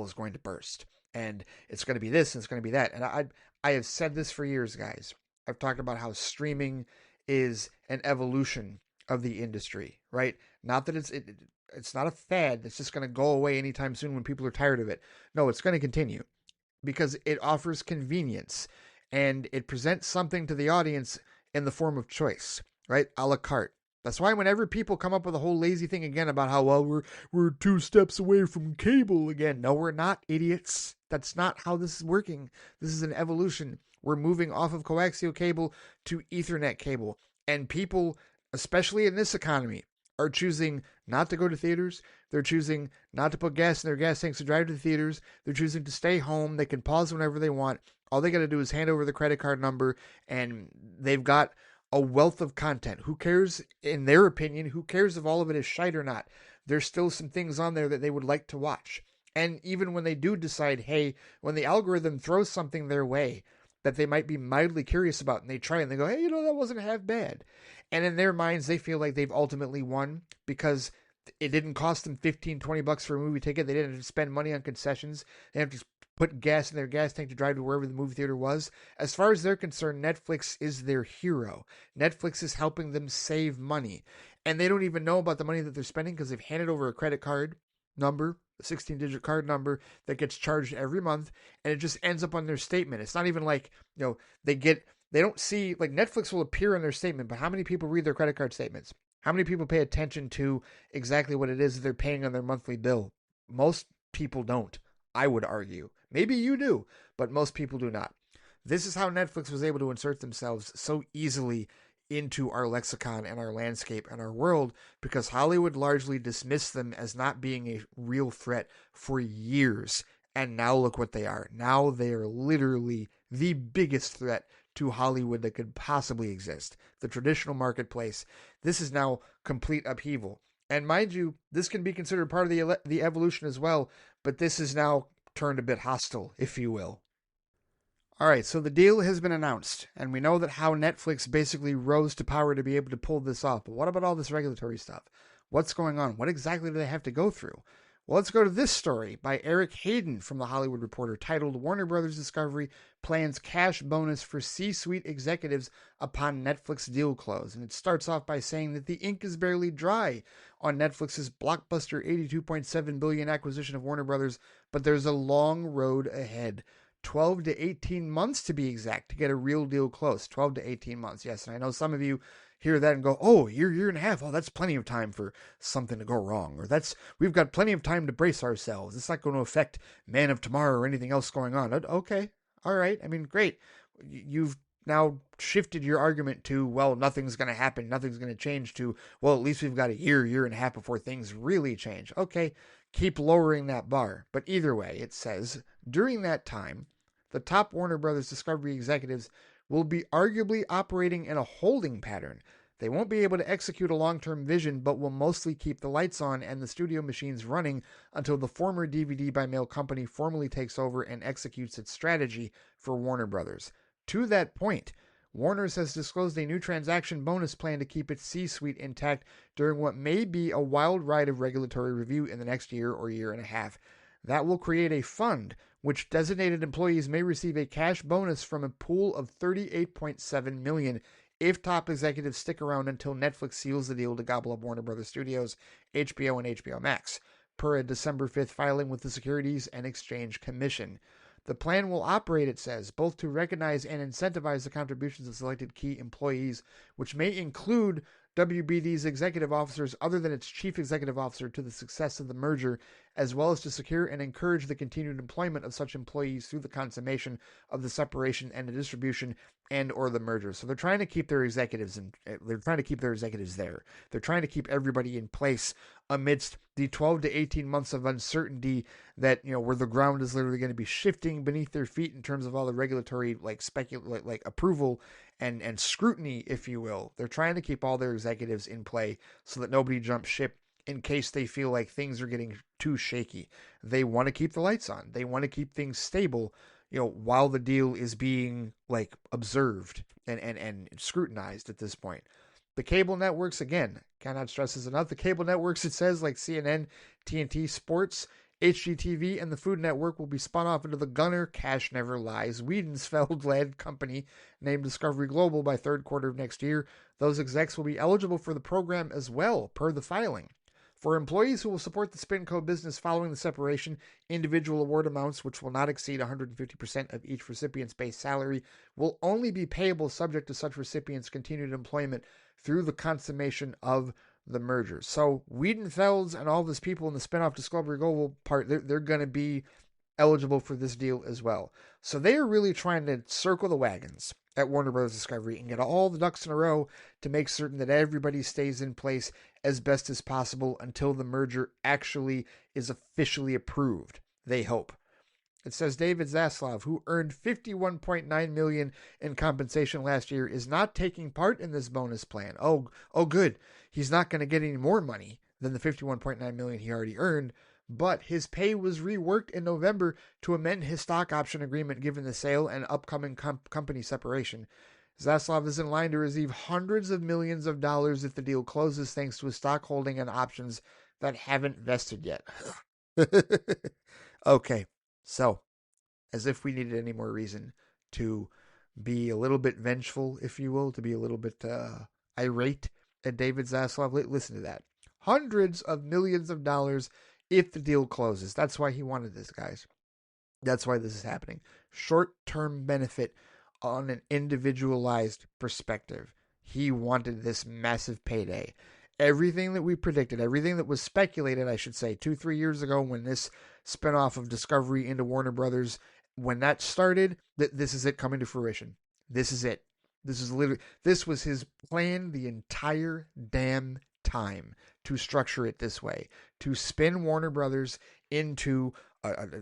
is going to burst, and it's going to be this and it's going to be that. And I have said this for years, guys. I've talked about how streaming is an evolution of the industry, right? Not that it's not a fad that's just going to go away anytime soon when people are tired of it. No, it's going to continue because it offers convenience and it presents something to the audience in the form of choice, right? A la carte. That's why whenever people come up with a whole lazy thing again about how, well, we're 2 steps away from cable again. No, we're not, idiots. That's not how this is working. This is an evolution. We're moving off of coaxial cable to Ethernet cable. And people, especially in this economy, are choosing not to go to theaters. They're choosing not to put gas in their gas tanks to drive to the theaters. They're choosing to stay home. They can pause whenever they want. All they got to do is hand over the credit card number, and they've got a wealth of content. Who cares, in their opinion, who cares if all of it is shite or not? There's still some things on there that they would like to watch. And even when they do decide, hey, when the algorithm throws something their way that they might be mildly curious about, and they try and they go, hey, that wasn't half bad. And in their minds, they feel like they've ultimately won because it didn't cost them $15-20 for a movie ticket. They didn't have to spend money on concessions. They have to put gas in their gas tank to drive to wherever the movie theater was. As far as they're concerned, Netflix is their hero. Netflix is helping them save money. And they don't even know about the money that they're spending because they've handed over a credit card number, a 16-digit card number that gets charged every month, and it just ends up on their statement. It's not even like, they don't see, like, Netflix will appear in their statement, but how many people read their credit card statements? How many people pay attention to exactly what it is that they're paying on their monthly bill? Most people don't, I would argue. Maybe you do, but most people do not. This is how Netflix was able to insert themselves so easily into our lexicon and our landscape and our world because Hollywood largely dismissed them as not being a real threat for years. And now look what they are. Now they are literally the biggest threat to Hollywood that could possibly exist. The traditional marketplace. This is now complete upheaval. And mind you, this can be considered part of the evolution as well, but this is now turned a bit hostile, if you will. All right, so the deal has been announced, and we know that how Netflix basically rose to power to be able to pull this off. But what about all this regulatory stuff? What's going on? What exactly do they have to go through? Well, let's go to this story by Eric Hayden from The Hollywood Reporter titled Warner Brothers Discovery Plans Cash Bonus for C-Suite Executives Upon Netflix Deal Close. And it starts off by saying that the ink is barely dry on Netflix's blockbuster $82.7 billion acquisition of Warner Brothers, but there's a long road ahead. 12 to 18 months to be exact to get a real deal close. 12 to 18 months, yes. And I know some of you hear that and go, oh, year and a half. Oh, that's plenty of time for something to go wrong. Or we've got plenty of time to brace ourselves. It's not going to affect Man of Tomorrow or anything else going on. Okay, all right. I mean, great. You've now shifted your argument to, well, nothing's going to happen, nothing's going to change, to, well, at least we've got a year and a half before things really change. Okay, keep lowering that bar. But either way, it says, during that time, the top Warner Brothers Discovery executives will be arguably operating in a holding pattern. They won't be able to execute a long-term vision, but will mostly keep the lights on and the studio machines running until the former DVD by mail company formally takes over and executes its strategy for Warner Brothers. To that point, Warner's has disclosed a new transaction bonus plan to keep its C-suite intact during what may be a wild ride of regulatory review in the next year or year and a half. That will create a fund which designated employees may receive a cash bonus from a pool of $38.7 million if top executives stick around until Netflix seals the deal to gobble up Warner Brothers Studios, HBO, and HBO Max, per a December 5th filing with the Securities and Exchange Commission. The plan will operate, it says, both to recognize and incentivize the contributions of selected key employees, which may include WBD's executive officers other than its chief executive officer, to the success of the merger, as well as to secure and encourage the continued employment of such employees through the consummation of the separation and the distribution and or the merger. So they're trying to keep their executives there. They're trying to keep everybody in place amidst the 12 to 18 months of uncertainty that, where the ground is literally going to be shifting beneath their feet in terms of all the regulatory approval and scrutiny, if you will. They're trying to keep all their executives in play so that nobody jumps ship in case they feel like things are getting too shaky. They want to keep the lights on. They want to keep things stable, while the deal is being observed and scrutinized at this point. The cable networks, again, cannot stress this enough. The cable networks, it says, like CNN, TNT Sports, HGTV, and the Food Network, will be spun off into the Gunnar, Cash Never Lies, Wiedensfeld-led company named Discovery Global by third quarter of next year. Those execs will be eligible for the program as well, per the filing. For employees who will support the SpinCo business following the separation, individual award amounts, which will not exceed 150% of each recipient's base salary, will only be payable subject to such recipients' continued employment through the consummation of the merger. So Wiedenfelds and all these people in the spinoff Discovery Global part, they're going to be eligible for this deal as well. So they are really trying to circle the wagons at Warner Bros. Discovery and get all the ducks in a row to make certain that everybody stays in place as best as possible until the merger actually is officially approved, they hope. It says David Zaslav, who earned $51.9 million in compensation last year, is not taking part in this bonus plan. Oh, good. He's not going to get any more money than the $51.9 million he already earned, but his pay was reworked in November to amend his stock option agreement given the sale and upcoming company separation. Zaslav is in line to receive hundreds of millions of dollars if the deal closes, thanks to his stock holding and options that haven't vested yet. Okay, so as if we needed any more reason to be a little bit vengeful, if you will, to be a little bit irate at David Zaslav, listen to that. Hundreds of millions of dollars if the deal closes. That's why he wanted this, guys. That's why this is happening. Short-term benefit on an individualized perspective. He wanted this massive payday. Everything that we predicted, everything that was speculated, I should say, 2-3 years ago when this spinoff of Discovery into Warner Brothers, when that started, this is it coming to fruition. This is it. This was his plan the entire damn time, to structure it this way, to spin Warner Brothers into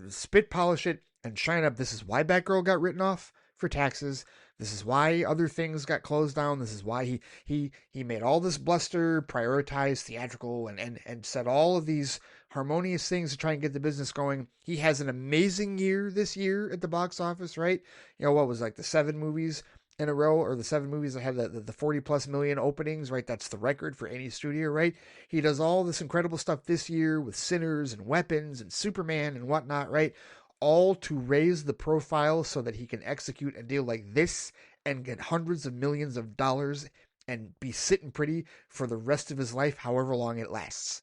spit polish it and shine up. This is why Batgirl got written off for taxes. This is why other things got closed down. This is why he made all this bluster, prioritized theatrical, and said all of these harmonious things to try and get the business going. He has an amazing year this year at the box office, right? What was the 7 movies in a row, or the 7 movies that have the 40 plus million openings, right? That's the record for any studio, right? He does all this incredible stuff this year with Sinners and Weapons and Superman and whatnot, right? All to raise the profile so that he can execute a deal like this and get hundreds of millions of dollars and be sitting pretty for the rest of his life, however long it lasts.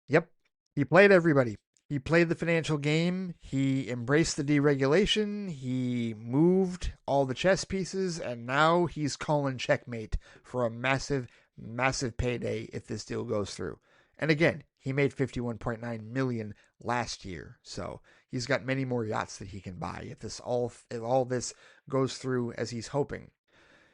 Yep. He played everybody. He played the financial game. He embraced the deregulation. He moved all the chess pieces, and now he's calling checkmate for a massive, massive payday if this deal goes through. And again, he made 51.9 million last year, so he's got many more yachts that he can buy if all this goes through as he's hoping.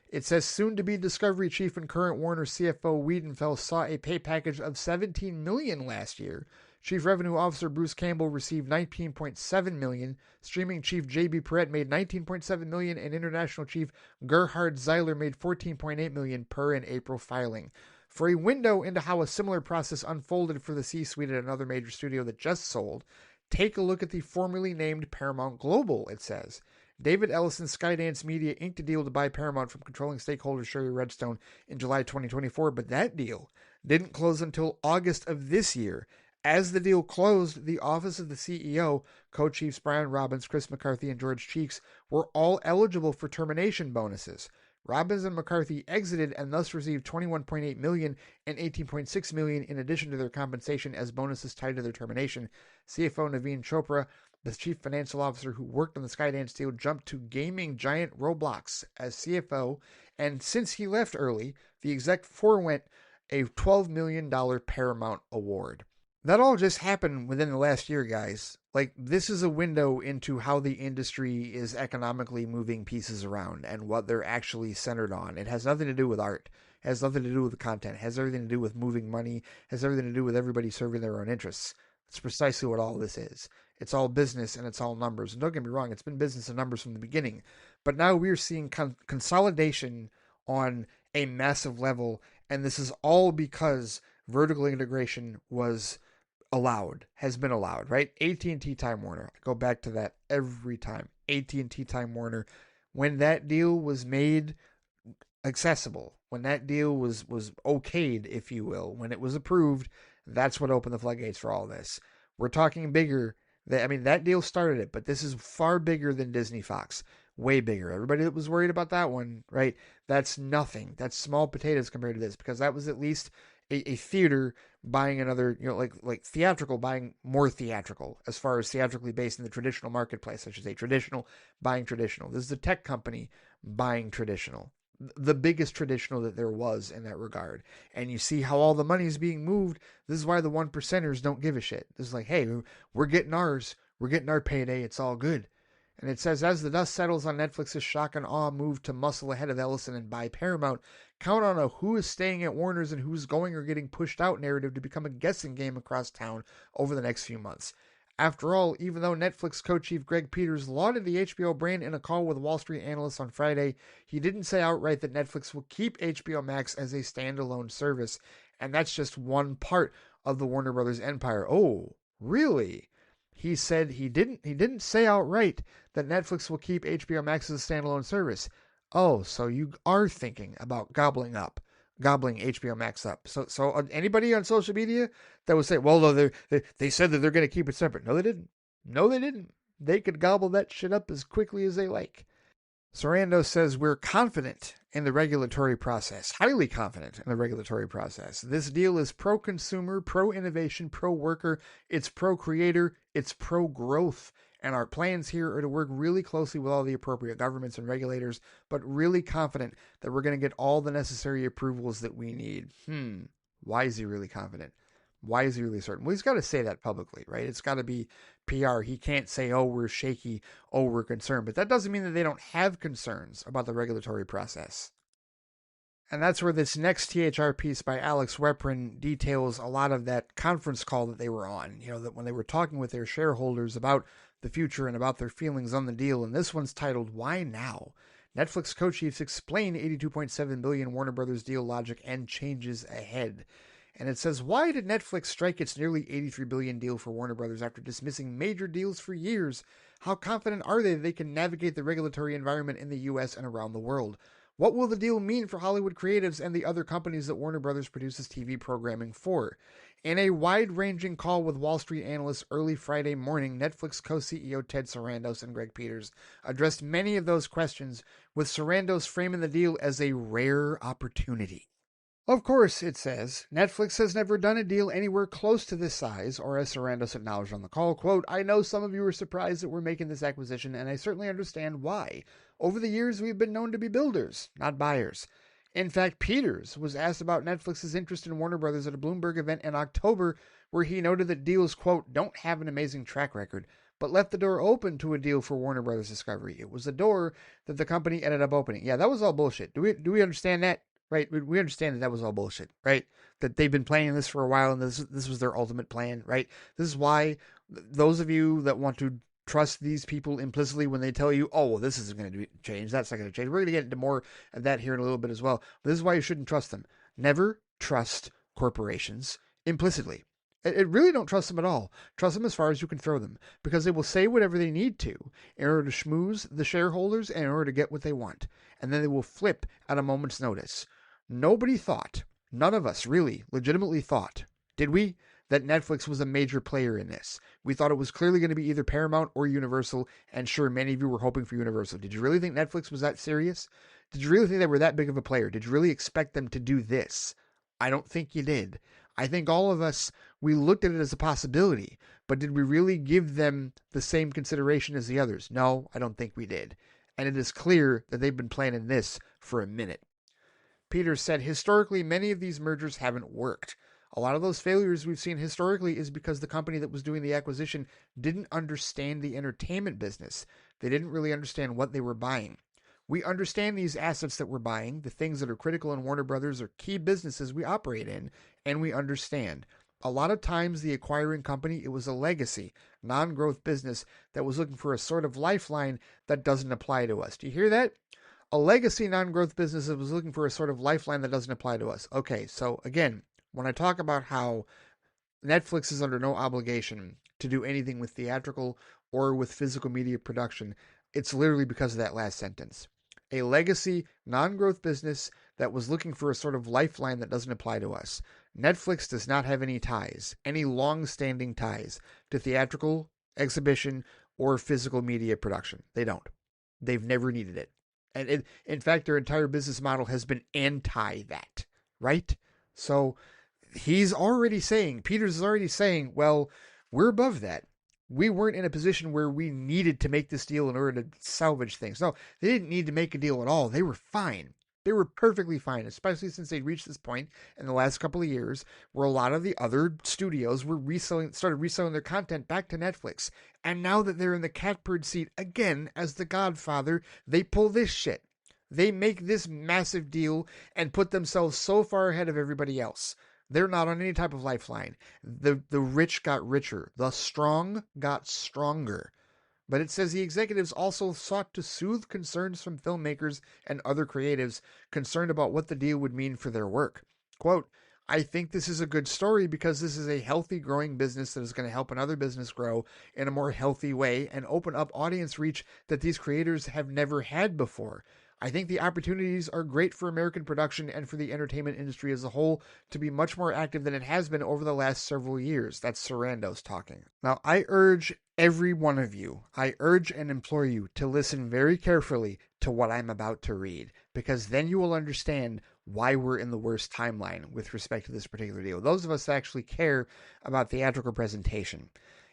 It says soon-to-be Discovery chief and current Warner CFO Wiedenfeld saw a pay package of $17 million last year. Chief Revenue Officer Bruce Campbell received $19.7 million. Streaming chief J.B. Perrette made $19.7 million, and international chief Gerhard Zeiler made $14.8 million per an April filing. For a window into how a similar process unfolded for the C-suite at another major studio that just sold, take a look at the formerly named Paramount Global, it says. David Ellison's Skydance Media inked a deal to buy Paramount from controlling stakeholder Sherry Redstone in July 2024, but that deal didn't close until August of this year. As the deal closed, the office of the CEO, co-chiefs Brian Robbins, Chris McCarthy, and George Cheeks were all eligible for termination bonuses. Robbins and McCarthy exited and thus received $21.8 million and $18.6 million in addition to their compensation as bonuses tied to their termination. CFO Naveen Chopra, the chief financial officer who worked on the Skydance deal, jumped to gaming giant Roblox as CFO, and since he left early, the exec forewent a $12 million Paramount award. That all just happened within the last year, guys. Like, this is a window into how the industry is economically moving pieces around and what they're actually centered on. It has nothing to do with art. It has nothing to do with the content. It has everything to do with moving money. It has everything to do with everybody serving their own interests. That's precisely what all this is. It's all business and it's all numbers. And don't get me wrong, it's been business and numbers from the beginning. But now we're seeing consolidation on a massive level. And this is all because vertical integration has been allowed, right? AT&T Time Warner. I go back to that every time. AT&T Time Warner. When that deal was made accessible, when that deal was okayed, if you will, when it was approved, that's what opened the floodgates for all this. We're talking bigger. That deal started it, but this is far bigger than Disney Fox. Way bigger. Everybody that was worried about that one, right? That's nothing. That's small potatoes compared to this, because that was at least a theater buying another, like theatrical buying more theatrical, as far as theatrically based in the traditional marketplace. I should say traditional buying traditional. This is a tech company buying traditional. The biggest traditional that there was in that regard. And you see how all the money is being moved. This is why the 1%ers don't give a shit. This is like, hey, we're getting ours. We're getting our payday. It's all good. And it says, as the dust settles on Netflix's shock and awe move to muscle ahead of Ellison and buy Paramount, count on a who is staying at Warner's and who's going or getting pushed out narrative to become a guessing game across town over the next few months. After all, even though Netflix co-chief Greg Peters lauded the HBO brand in a call with Wall Street analysts on Friday, he didn't say outright that Netflix will keep HBO Max as a standalone service. And that's just one part of the Warner Brothers empire. Oh, really? He said he didn't say outright that Netflix will keep HBO Max as a standalone service. Oh, so you are thinking about gobbling HBO Max up. So anybody on social media that would say, well, no, they said that they're going to keep it separate. No, they didn't. No, they didn't. They could gobble that shit up as quickly as they like. Sorando says we're confident in the regulatory process, highly confident in the regulatory process. This deal is pro-consumer, pro-innovation, pro-worker, it's pro-creator, it's pro-growth. And our plans here are to work really closely with all the appropriate governments and regulators, but really confident that we're going to get all the necessary approvals that we need. Why is he really confident? Why is he really certain? Well, he's got to say that publicly, right? It's got to be PR. He can't say, oh, we're shaky, oh, we're concerned. But that doesn't mean that they don't have concerns about the regulatory process. And that's where this next THR piece by Alex Weprin details a lot of that conference call that they were on. That when they were talking with their shareholders about the future and about their feelings on the deal. And this one's titled, Why Now? Netflix co-chiefs explain $82.7 billion Warner Brothers deal logic and changes ahead. And it says, why did Netflix strike its nearly $83 billion deal for Warner Brothers after dismissing major deals for years? How confident are they that they can navigate the regulatory environment in the U.S. and around the world? What will the deal mean for Hollywood creatives and the other companies that Warner Brothers produces TV programming for? In a wide-ranging call with Wall Street analysts early Friday morning, Netflix co-CEO Ted Sarandos and Greg Peters addressed many of those questions, with Sarandos framing the deal as a rare opportunity. Of course, it says, Netflix has never done a deal anywhere close to this size, or as Sarandos acknowledged on the call, quote, I know some of you are surprised that we're making this acquisition, and I certainly understand why. Over the years, we've been known to be builders, not buyers. In fact, Peters was asked about Netflix's interest in Warner Brothers at a Bloomberg event in October, where he noted that deals, quote, don't have an amazing track record, but left the door open to a deal for Warner Brothers Discovery. It was a door that the company ended up opening. Yeah, that was all bullshit. Do we understand that? Right, we understand that was all bullshit, right? That they've been planning this for a while, and this was their ultimate plan, right? This is why those of you that want to trust these people implicitly when they tell you, oh, well, this isn't going to change, that's not going to change. We're going to get into more of that here in a little bit as well. This is why you shouldn't trust them. Never trust corporations implicitly. Really don't trust them at all. Trust them as far as you can throw them, because they will say whatever they need to in order to schmooze the shareholders and in order to get what they want. And then they will flip at a moment's notice. Nobody thought, none of us really legitimately thought, did we, that Netflix was a major player in this? We thought it was clearly going to be either Paramount or Universal, and sure, many of you were hoping for Universal. Did you really think Netflix was that serious? Did you really think they were that big of a player? Did you really expect them to do this? I don't think you did. I think all of us, we looked at it as a possibility, but did we really give them the same consideration as the others? No, I don't think we did. And it is clear that they've been planning this for a minute. Peters said, historically, many of these mergers haven't worked. A lot of those failures we've seen historically is because the company that was doing the acquisition didn't understand the entertainment business. They didn't really understand what they were buying. We understand these assets that we're buying, the things that are critical in Warner Brothers are key businesses we operate in, and we understand. A lot of times the acquiring company, it was a legacy, non-growth business that was looking for a sort of lifeline that doesn't apply to us. Do you hear that? A legacy non-growth business that was looking for a sort of lifeline that doesn't apply to us. Okay, so again, when I talk about how Netflix is under no obligation to do anything with theatrical or with physical media production, it's literally because of that last sentence. A legacy non-growth business that was looking for a sort of lifeline that doesn't apply to us. Netflix does not have any ties, any long-standing ties to theatrical, exhibition, or physical media production. They don't. They've never needed it. And in fact, their entire business model has been anti that, right? So he's already saying, Peters is already saying, well, we're above that. We weren't in a position where we needed to make this deal in order to salvage things. No, they didn't need to make a deal at all. They were fine. They were perfectly fine, especially since they'd reached this point in the last couple of years where a lot of the other studios were started reselling their content back to Netflix. And now that they're in the catbird seat again as the Godfather, they pull this shit. They make this massive deal and put themselves so far ahead of everybody else. They're not on any type of lifeline. The rich got richer. The strong got stronger. But it says the executives also sought to soothe concerns from filmmakers and other creatives concerned about what the deal would mean for their work. Quote, I think this is a good story because this is a healthy, growing business that is going to help another business grow in a more healthy way and open up audience reach that these creators have never had before. I think the opportunities are great for American production and for the entertainment industry as a whole to be much more active than it has been over the last several years. That's Sarandos talking. Now, I urge every one of you, I urge and implore you to listen very carefully to what I'm about to read, because then you will understand why we're in the worst timeline with respect to this particular deal. Those of us that actually care about theatrical presentation.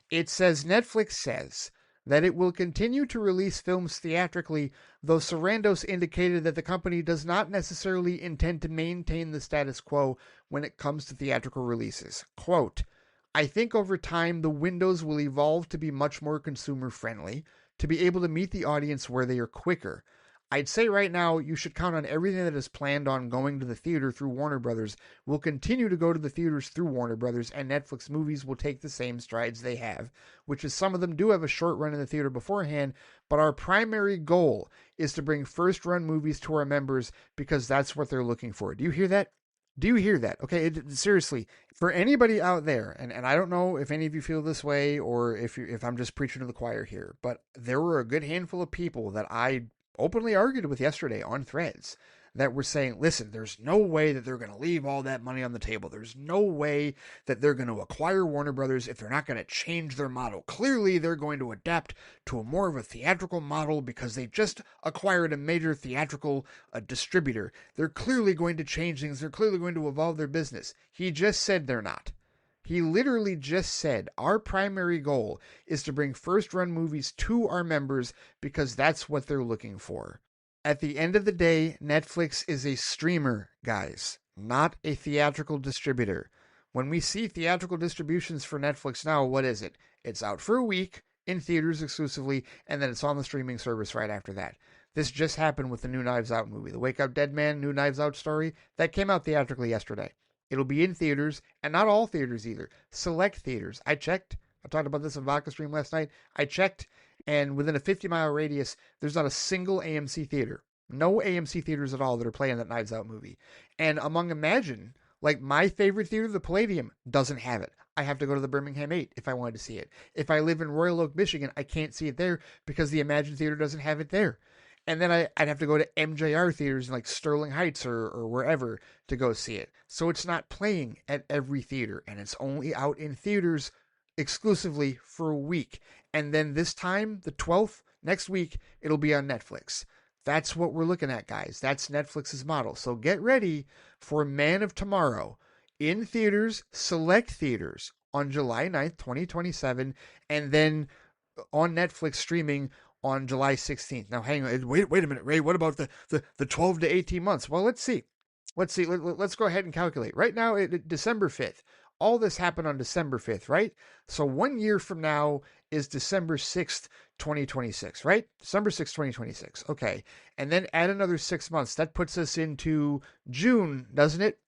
It says, Netflix says that it will continue to release films theatrically, though Sarandos indicated that the company does not necessarily intend to maintain the status quo when it comes to theatrical releases. Quote, I think over time the windows will evolve to be much more consumer-friendly, to be able to meet the audience where they are quicker. I'd say right now you should count on everything that is planned on going to the theater through Warner Brothers will continue to go to the theaters through Warner Brothers, and Netflix movies will take the same strides they have, which is some of them do have a short run in the theater beforehand, but our primary goal is to bring first-run movies to our members because that's what they're looking for. Do you hear that? Do you hear that? Okay, seriously, for anybody out there, and I don't know if any of you feel this way or if I'm just preaching to the choir here, but there were a good handful of people that I openly argued with yesterday on Threads that were saying, listen, there's no way that they're going to leave all that money on the table. There's no way that they're going to acquire Warner Brothers if they're not going to change their model. Clearly, they're going to adapt to a more of a theatrical model because they just acquired a major theatrical distributor. They're clearly going to change things. They're clearly going to evolve their business. He just said they're not. He literally just said, our primary goal is to bring first-run movies to our members because that's what they're looking for. At the end of the day, Netflix is a streamer, guys, not a theatrical distributor. When we see theatrical distributions for Netflix now, what is it? It's out for a week, in theaters exclusively, and then it's on the streaming service right after that. This just happened with the new Knives Out movie. The Wake Up Dead Man, new Knives Out story, that came out theatrically yesterday. It'll be in theaters, and not all theaters either. Select theaters. I checked. I talked about this on Vodka Stream last night. I checked, and within a 50-mile radius, there's not a single AMC theater. No AMC theaters at all that are playing that Knives Out movie. And among Imagine, like my favorite theater, the Palladium, doesn't have it. I have to go to the Birmingham 8 if I wanted to see it. If I live in Royal Oak, Michigan, I can't see it there because the Imagine Theater doesn't have it there. And then I'd have to go to MJR theaters in like Sterling Heights or wherever to go see it. So it's not playing at every theater, and it's only out in theaters exclusively for a week. And then this time, the 12th, next week, it'll be on Netflix. That's what we're looking at, guys. That's Netflix's model. So get ready for Man of Tomorrow in theaters, select theaters on July 9th, 2027, and then on Netflix streaming on July 16th. Now, hang on. Wait a minute, Ray. What about the 12 to 18 months? Well, let's see. Let's go ahead and calculate. Right now, December 5th. All this happened on December 5th, right? So 1 year from now is December 6th, 2026, right? December 6th, 2026. Okay. And then add another 6 months. That puts us into June, doesn't it?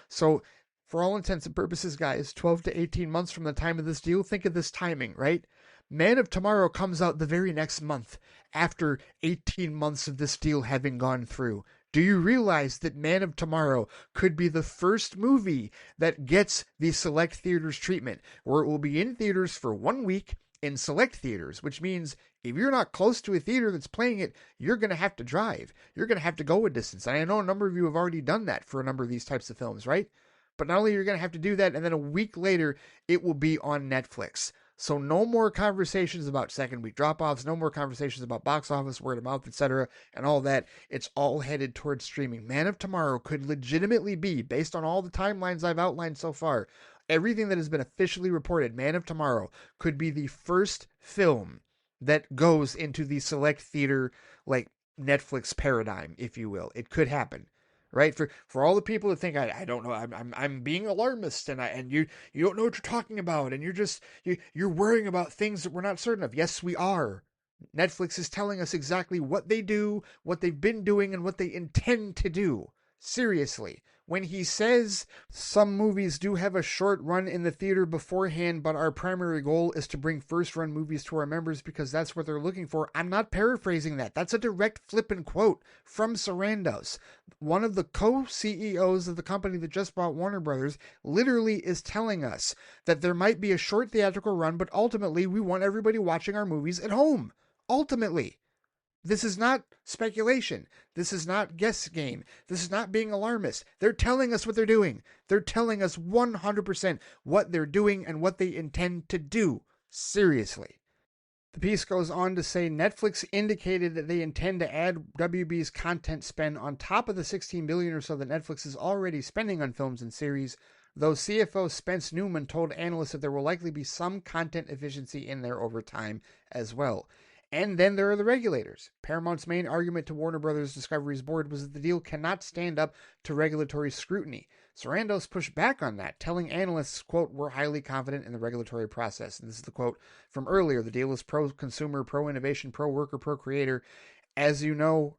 So for all intents and purposes, guys, 12 to 18 months from the time of this deal, think of this timing, right? Man of Tomorrow comes out the very next month after 18 months of this deal having gone through. Do you realize that Man of Tomorrow could be the first movie that gets the select theaters treatment, where it will be in theaters for 1 week in select theaters, which means if you're not close to a theater that's playing it, you're going to have to drive. You're going to have to go a distance. And I know a number of you have already done that for a number of these types of films, right? But not only are you going to have to do that, and then a week later, it will be on Netflix. So no more conversations about second week drop-offs, no more conversations about box office, word of mouth, etc., and all that. It's all headed towards streaming. Man of Tomorrow could legitimately be, based on all the timelines I've outlined so far, everything that has been officially reported, Man of Tomorrow could be the first film that goes into the select theater, like Netflix paradigm, if you will. It could happen. Right, for all the people that think I don't know, I'm being alarmist, and you don't know what you're talking about, and you're worrying about things that we're not certain of. Yes, we are. Netflix is telling us exactly what they do, what they've been doing, and what they intend to do. Seriously. When he says some movies do have a short run in the theater beforehand, but our primary goal is to bring first-run movies to our members because that's what they're looking for, I'm not paraphrasing that. That's a direct flippant quote from Sarandos. One of the co-CEOs of the company that just bought Warner Brothers literally is telling us that there might be a short theatrical run, but ultimately we want everybody watching our movies at home. Ultimately. This is not speculation. This is not guess game. This is not being alarmist. They're telling us what they're doing. They're telling us 100% what they're doing and what they intend to do. Seriously. The piece goes on to say Netflix indicated that they intend to add WB's content spend on top of the $16 billion or so that Netflix is already spending on films and series, though CFO Spence Newman told analysts that there will likely be some content efficiency in there over time as well. And then there are the regulators. Paramount's main argument to Warner Brothers Discovery's board was that the deal cannot stand up to regulatory scrutiny. Sarandos pushed back on that, telling analysts, quote, "We're highly confident in the regulatory process." And this is the quote from earlier. The deal is pro-consumer, pro-innovation, pro-worker, pro-creator. As you know,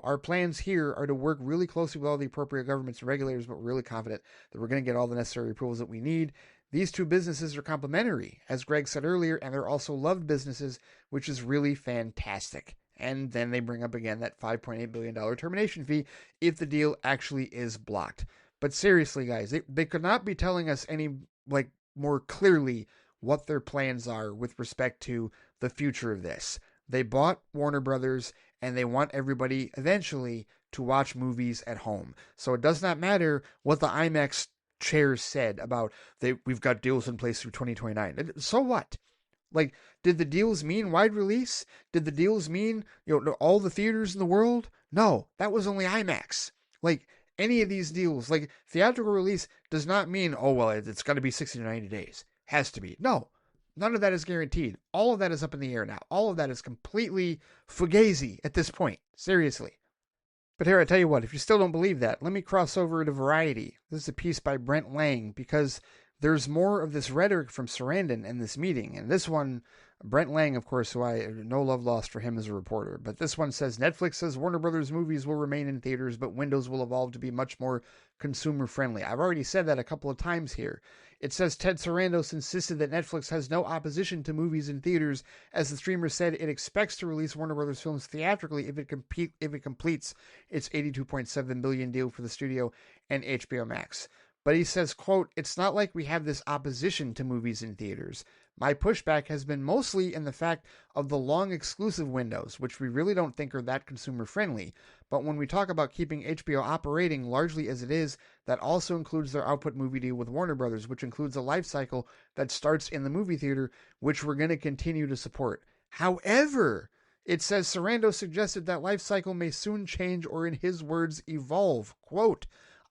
our plans here are to work really closely with all the appropriate governments and regulators, but we're really confident that we're going to get all the necessary approvals that we need. These two businesses are complementary, as Greg said earlier, and they're also loved businesses, which is really fantastic. And then they bring up again that $5.8 billion termination fee if the deal actually is blocked. But seriously, guys, they could not be telling us any more clearly what their plans are with respect to the future of this. They bought Warner Brothers, and they want everybody eventually to watch movies at home. So it does not matter what the IMAX chairs said about we've got deals in place through 2029. So what? Like, did the deals mean wide release? Did the deals mean, all the theaters in the world? No, that was only IMAX. Like, any of these deals, like, theatrical release does not mean, oh, well, it's going to be 60 to 90 days. Has to be. No, none of that is guaranteed. All of that is up in the air now. All of that is completely fugazi at this point. Seriously. But here, I tell you what, if you still don't believe that, let me cross over to Variety. This is a piece by Brent Lang, because there's more of this rhetoric from Sarandon in this meeting. And this one, Brent Lang, of course, who I no love lost for him as a reporter. But this one says, Netflix says Warner Brothers movies will remain in theaters, but windows will evolve to be much more consumer friendly. I've already said that a couple of times here. It says Ted Sarandos insisted that Netflix has no opposition to movies in theaters. As the streamer said, it expects to release Warner Brothers films theatrically if it completes its $82.7 billion deal for the studio and HBO Max. But he says, quote, it's not like we have this opposition to movies in theaters. My pushback has been mostly in the fact of the long exclusive windows, which we really don't think are that consumer friendly. But when we talk about keeping HBO operating largely as it is, that also includes their output movie deal with Warner Brothers, which includes a life cycle that starts in the movie theater, which we're going to continue to support. However, it says Sarando suggested that life cycle may soon change or, in his words, evolve. Quote,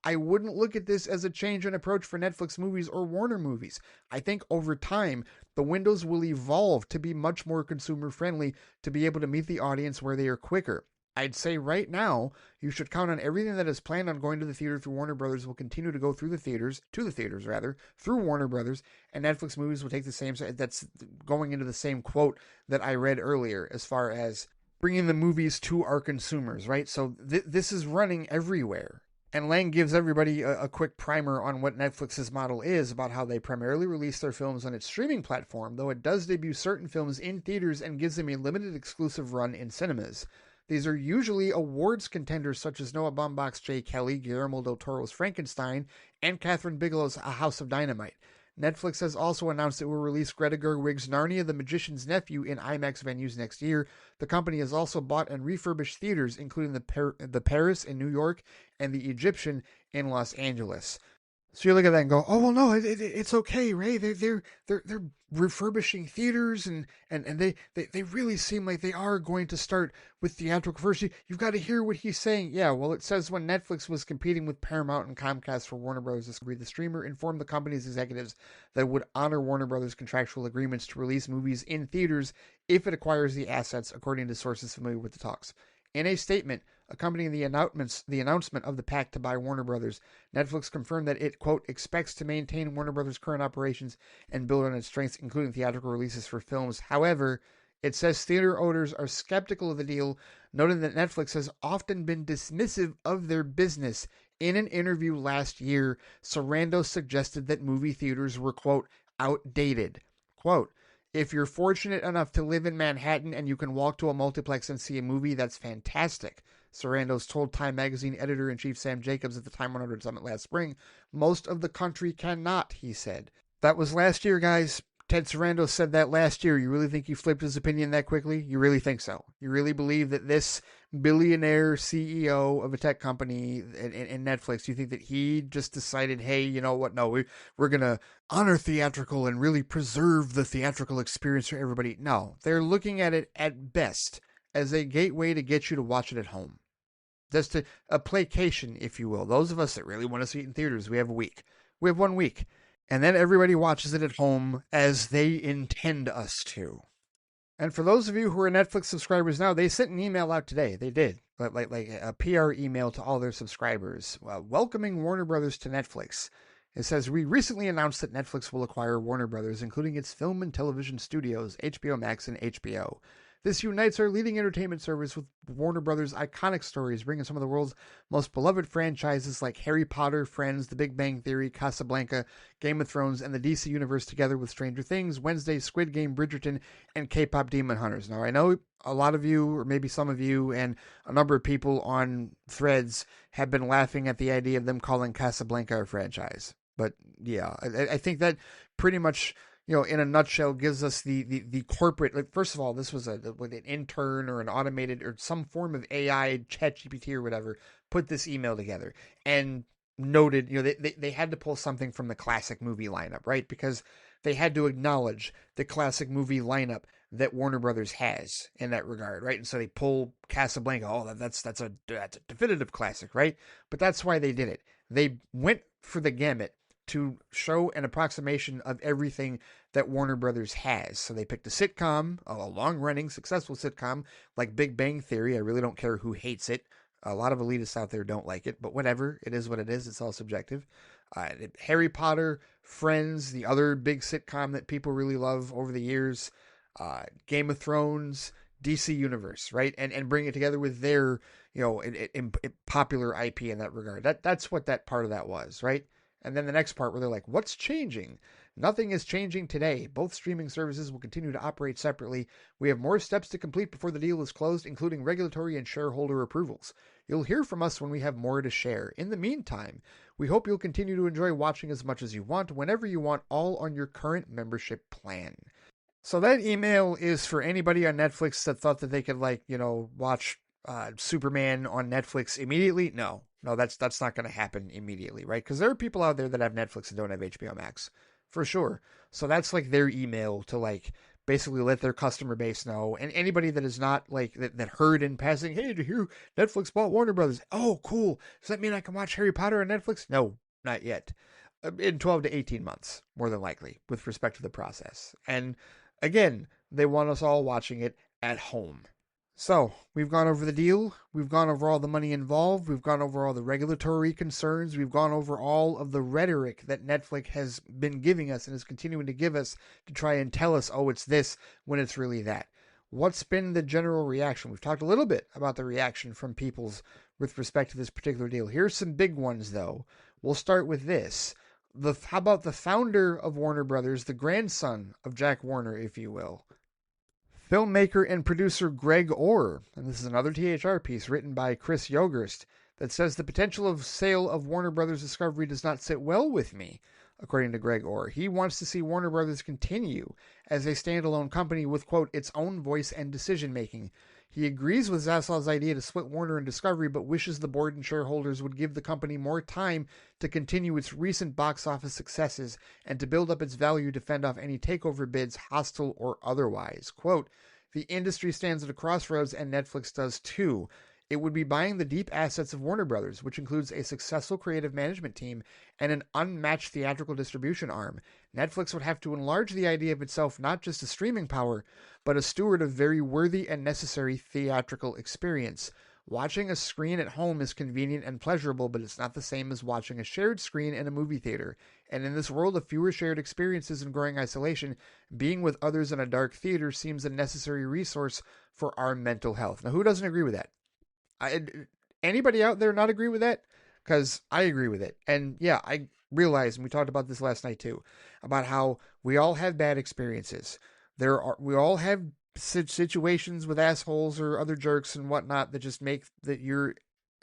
I wouldn't look at this as a change in approach for Netflix movies or Warner movies. I think over time, the windows will evolve to be much more consumer friendly to be able to meet the audience where they are quicker. I'd say right now, you should count on everything that is planned on going to the theater through Warner Brothers will continue to go through the theaters, through Warner Brothers, and Netflix movies will take the same, that's going into the same quote that I read earlier as far as bringing the movies to our consumers, right? So this is running everywhere. And Lang gives everybody a quick primer on what Netflix's model is about how they primarily release their films on its streaming platform, though it does debut certain films in theaters and gives them a limited exclusive run in cinemas. These are usually awards contenders such as Noah Baumbach's Jay Kelly, Guillermo del Toro's Frankenstein, and Catherine Bigelow's A House of Dynamite. Netflix has also announced it will release Greta Gerwig's Narnia the Magician's Nephew in IMAX venues next year. The company has also bought and refurbished theaters, including the Paris in New York and the Egyptian in Los Angeles. So you look at that and go, oh, well, no, it's okay, Ray. They're refurbishing theaters and they really seem like they are going to start with theatrical first. You've got to hear what he's saying. Yeah, well, it says when Netflix was competing with Paramount and Comcast for Warner Brothers Discovery, the streamer informed the company's executives that it would honor Warner Brothers' contractual agreements to release movies in theaters if it acquires the assets, according to sources familiar with the talks. In a statement accompanying the announcement of the pact to buy Warner Brothers, Netflix confirmed that it, quote, expects to maintain Warner Brothers' current operations and build on its strengths, including theatrical releases for films. However, it says theater owners are skeptical of the deal, noting that Netflix has often been dismissive of their business. In an interview last year, Sarando suggested that movie theaters were, quote, outdated. Quote, if you're fortunate enough to live in Manhattan and you can walk to a multiplex and see a movie, that's fantastic. Sarandos told Time magazine editor-in-chief Sam Jacobs at the Time 100 Summit last spring. Most of the country cannot, he said. That was last year, guys. Ted Sarandos said that last year. You really think he flipped his opinion that quickly? You really think so? You really believe that this billionaire CEO of a tech company in Netflix, you think that he just decided, hey, you know what? No, we're going to honor theatrical and really preserve the theatrical experience for everybody. No, they're looking at it at best as a gateway to get you to watch it at home. Just a placation, if you will. Those of us that really want to see it in theaters, we have a week. We have 1 week. And then everybody watches it at home as they intend us to. And for those of you who are Netflix subscribers now, they sent an email out today. They did. Like a PR email to all their subscribers, welcoming Warner Brothers to Netflix. It says, we recently announced that Netflix will acquire Warner Brothers, including its film and television studios, HBO Max and HBO. This unites our leading entertainment service with Warner Brothers' iconic stories, bringing some of the world's most beloved franchises like Harry Potter, Friends, The Big Bang Theory, Casablanca, Game of Thrones, and the DC Universe together with Stranger Things, Wednesday, Squid Game, Bridgerton, and K-pop Demon Hunters. Now, I know a lot of you, or maybe some of you, and a number of people on threads have been laughing at the idea of them calling Casablanca a franchise. But yeah, I think that pretty much in a nutshell, gives us the corporate. Like, first of all, this was with an intern or an automated or some form of AI, ChatGPT or whatever, put this email together and noted, they had to pull something from the classic movie lineup, right? Because they had to acknowledge the classic movie lineup that Warner Brothers has in that regard, right? And so they pull Casablanca. Oh, that's a definitive classic, right? But that's why they did it. They went for the gamut to show an approximation of everything that Warner Brothers has. So they picked a sitcom, a long-running, successful sitcom like Big Bang Theory. I really don't care who hates it. A lot of elitists out there don't like it, but whatever. It is what it is. It's all subjective. Harry Potter, Friends, the other big sitcom that people really love over the years, Game of Thrones, DC Universe, right? And bring it together with their, popular IP in that regard. That's what that part of that was, right? And then the next part where they're like, what's changing? Nothing is changing today. Both streaming services will continue to operate separately. We have more steps to complete before the deal is closed, including regulatory and shareholder approvals. You'll hear from us when we have more to share. In the meantime, we hope you'll continue to enjoy watching as much as you want, whenever you want, all on your current membership plan. So that email is for anybody on Netflix that thought that they could, watch Superman on Netflix immediately. No, that's not going to happen immediately, right? Because there are people out there that have Netflix and don't have HBO Max, for sure. So that's like their email to basically let their customer base know, and anybody that is not that heard in passing, hey, did you hear Netflix bought Warner Brothers? Oh, cool. Does that mean I can watch Harry Potter on Netflix? No, not yet. In 12 to 18 months, more than likely, with respect to the process. And again, they want us all watching it at home. So, we've gone over the deal, we've gone over all the money involved, we've gone over all the regulatory concerns, we've gone over all of the rhetoric that Netflix has been giving us and is continuing to give us to try and tell us, oh, it's this, when it's really that. What's been the general reaction? We've talked a little bit about the reaction from people's with respect to this particular deal. Here's some big ones, though. We'll start with this. How about the founder of Warner Brothers, the grandson of Jack Warner, if you will? Filmmaker and producer Greg Orr, and this is another THR piece written by Chris Yogerst, that says the potential of sale of Warner Brothers Discovery does not sit well with me, according to Greg Orr. He wants to see Warner Brothers continue as a standalone company with, quote, its own voice and decision-making. He agrees with Zaslav's idea to split Warner and Discovery, but wishes the board and shareholders would give the company more time to continue its recent box office successes and to build up its value to fend off any takeover bids, hostile or otherwise. Quote, the industry stands at a crossroads and Netflix does too. It would be buying the deep assets of Warner Brothers, which includes a successful creative management team and an unmatched theatrical distribution arm. Netflix would have to enlarge the idea of itself not just a streaming power, but a steward of very worthy and necessary theatrical experience. Watching a screen at home is convenient and pleasurable, but it's not the same as watching a shared screen in a movie theater. And in this world of fewer shared experiences and growing isolation, being with others in a dark theater seems a necessary resource for our mental health. Now, who doesn't agree with that? Anybody out there not agree with that? Because I agree with it. And yeah, I realize, and we talked about this last night too, about how we all have bad experiences. We all have situations with assholes or other jerks and whatnot that just make your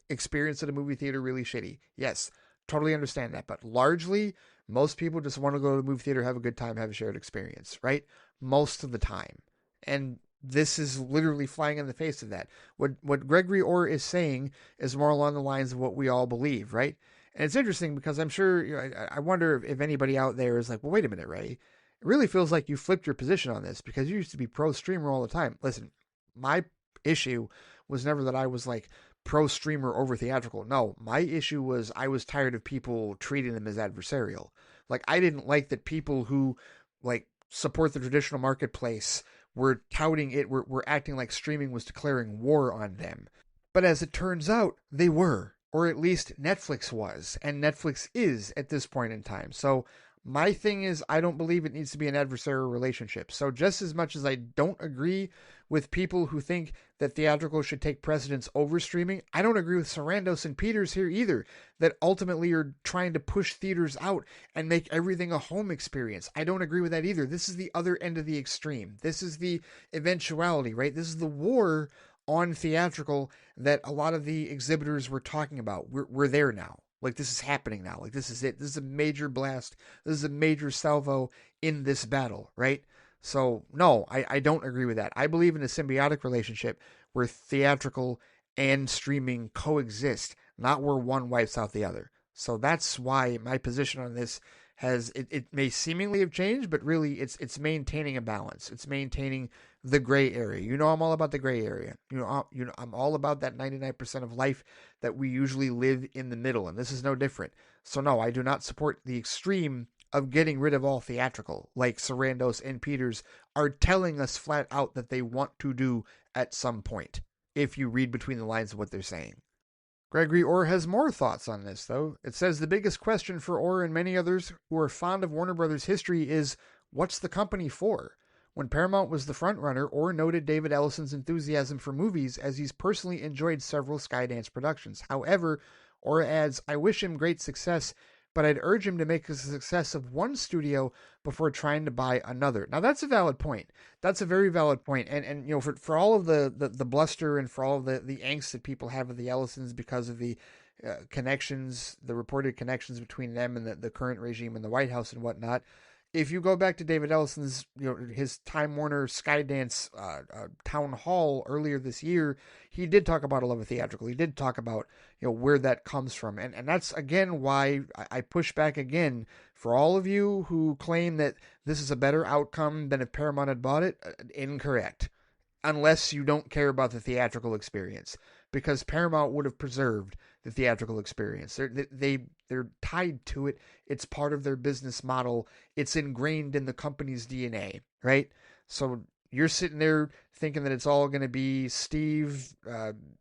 experience at a movie theater really shitty. Yes, totally understand that. But largely, most people just want to go to the movie theater, have a good time, have a shared experience, right? Most of the time. And this is literally flying in the face of that. What Gregory Orr is saying is more along the lines of what we all believe, right? And it's interesting because I'm sure, I wonder if anybody out there is like, well, wait a minute, Ray. It really feels like you flipped your position on this because you used to be pro streamer all the time. Listen, my issue was never that I was like pro streamer over theatrical. No, my issue was I was tired of people treating them as adversarial. Like, I didn't like that people who support the traditional marketplace were touting it, were acting like streaming was declaring war on them. But as it turns out, they were. Or at least Netflix was. And Netflix is at this point in time. So my thing is, I don't believe it needs to be an adversarial relationship. So just as much as I don't agree with people who think that theatrical should take precedence over streaming, I don't agree with Sarandos and Peters here either, that ultimately are trying to push theaters out and make everything a home experience. I don't agree with that either. This is the other end of the extreme. This is the eventuality, right? This is the war on theatrical that a lot of the exhibitors were talking about. We're there now. Like, this is happening now. Like, this is it. This is a major blast. This is a major salvo in this battle, right? So, no, I don't agree with that. I believe in a symbiotic relationship where theatrical and streaming coexist, not where one wipes out the other. So that's why my position on this it may seemingly have changed, but really it's maintaining a balance. It's maintaining the gray area. You know, I'm all about the gray area. I'm all about that 99% of life that we usually live in the middle, and this is no different. So no, I do not support the extreme of getting rid of all theatrical, like Sarandos and Peters are telling us flat out that they want to do at some point, if you read between the lines of what they're saying. Gregory Orr has more thoughts on this, though. It says the biggest question for Orr and many others who are fond of Warner Brothers history is, what's the company for? When Paramount was the frontrunner, Orr noted David Ellison's enthusiasm for movies as he's personally enjoyed several Skydance productions. However, Orr adds, I wish him great success, but I'd urge him to make a success of one studio before trying to buy another. Now, that's a valid point. That's a very valid point. And you know, for all of the bluster and for all of the angst that people have with the Ellisons because of the connections, the reported connections between them and the current regime in the White House and whatnot, if you go back to David Ellison's, his Time Warner Skydance town hall earlier this year, he did talk about a love of theatrical. He did talk about, where that comes from. And that's, again, why I push back again for all of you who claim that this is a better outcome than if Paramount had bought it. Incorrect. Unless you don't care about the theatrical experience, because Paramount would have preserved the theatrical experience. They're tied to it. It's part of their business model. It's ingrained in the company's DNA, right? So you're sitting there thinking that it's all going to be Steve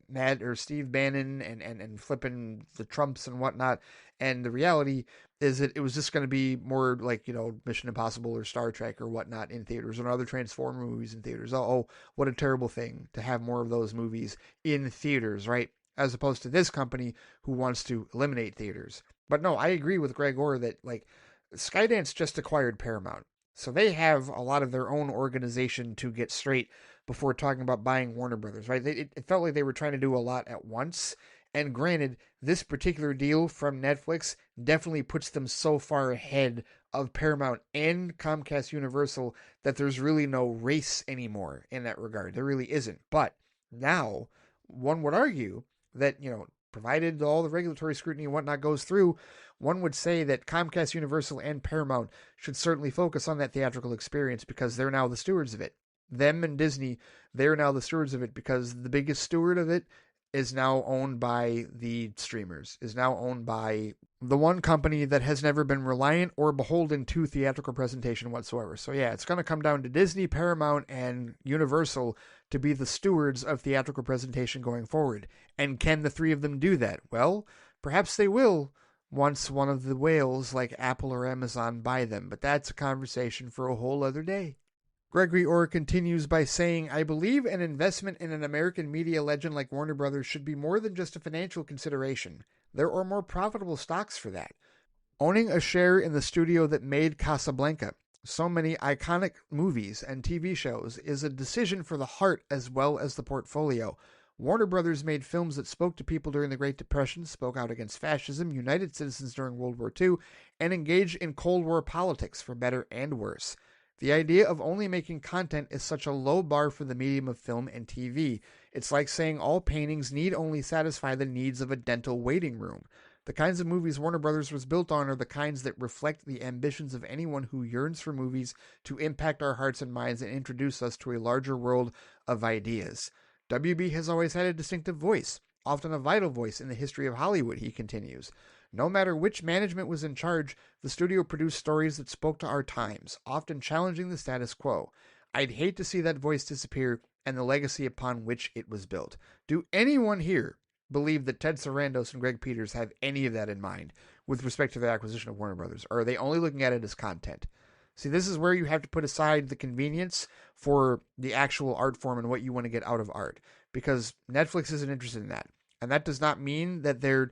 Bannon and flipping the Trumps and whatnot. And the reality is that it was just going to be more like, Mission Impossible or Star Trek or whatnot in theaters, or other Transformer movies in theaters. Oh, what a terrible thing to have more of those movies in theaters, right? As opposed to this company who wants to eliminate theaters. But no, I agree with Greg Orr that, Skydance just acquired Paramount. So they have a lot of their own organization to get straight before talking about buying Warner Brothers, right? It felt like they were trying to do a lot at once. And granted, this particular deal from Netflix definitely puts them so far ahead of Paramount and Comcast Universal that there's really no race anymore in that regard. There really isn't. But now, one would argue that, provided all the regulatory scrutiny and whatnot goes through, one would say that Comcast Universal and Paramount should certainly focus on that theatrical experience because they're now the stewards of it. Them and Disney, they're now the stewards of it because the biggest steward of it is now owned by the streamers, is now owned by the one company that has never been reliant or beholden to theatrical presentation whatsoever. So yeah, it's going to come down to Disney, Paramount, and Universal to be the stewards of theatrical presentation going forward. And can the three of them do that? Well, perhaps they will once one of the whales like Apple or Amazon buy them, but that's a conversation for a whole other day. Gregory Orr continues by saying, I believe an investment in an American media legend like Warner Brothers should be more than just a financial consideration. There are more profitable stocks for that. Owning a share in the studio that made Casablanca, so many iconic movies and TV shows, is a decision for the heart as well as the portfolio. Warner Brothers made films that spoke to people during the Great Depression, spoke out against fascism, united citizens during World War II, and engaged in Cold War politics for better and worse. The idea of only making content is such a low bar for the medium of film and TV. It's like saying all paintings need only satisfy the needs of a dental waiting room. The kinds of movies Warner Brothers was built on are the kinds that reflect the ambitions of anyone who yearns for movies to impact our hearts and minds and introduce us to a larger world of ideas. WB has always had a distinctive voice, often a vital voice in the history of Hollywood, he continues. No matter which management was in charge, the studio produced stories that spoke to our times, often challenging the status quo. I'd hate to see that voice disappear and the legacy upon which it was built. Do anyone here believe that Ted Sarandos and Greg Peters have any of that in mind with respect to the acquisition of Warner Brothers? Or are they only looking at it as content? See, this is where you have to put aside the convenience for the actual art form and what you want to get out of art, because Netflix isn't interested in that. And that does not mean that they're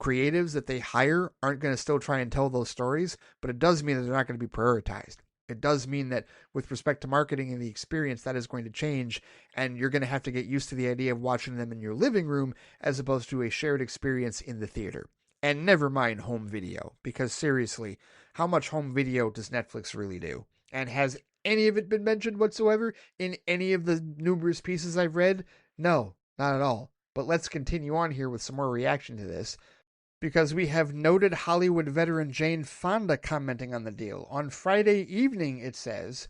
creatives that they hire aren't going to still try and tell those stories, but it does mean that they're not going to be prioritized. It does mean that with respect to marketing and the experience, that is going to change, and you're going to have to get used to the idea of watching them in your living room as opposed to a shared experience in the theater. And never mind home video, because seriously, how much home video does Netflix really do? And has any of it been mentioned whatsoever in any of the numerous pieces I've read? No, not at all. But let's continue on here with some more reaction to this, because we have noted Hollywood veteran Jane Fonda commenting on the deal. On Friday evening, it says,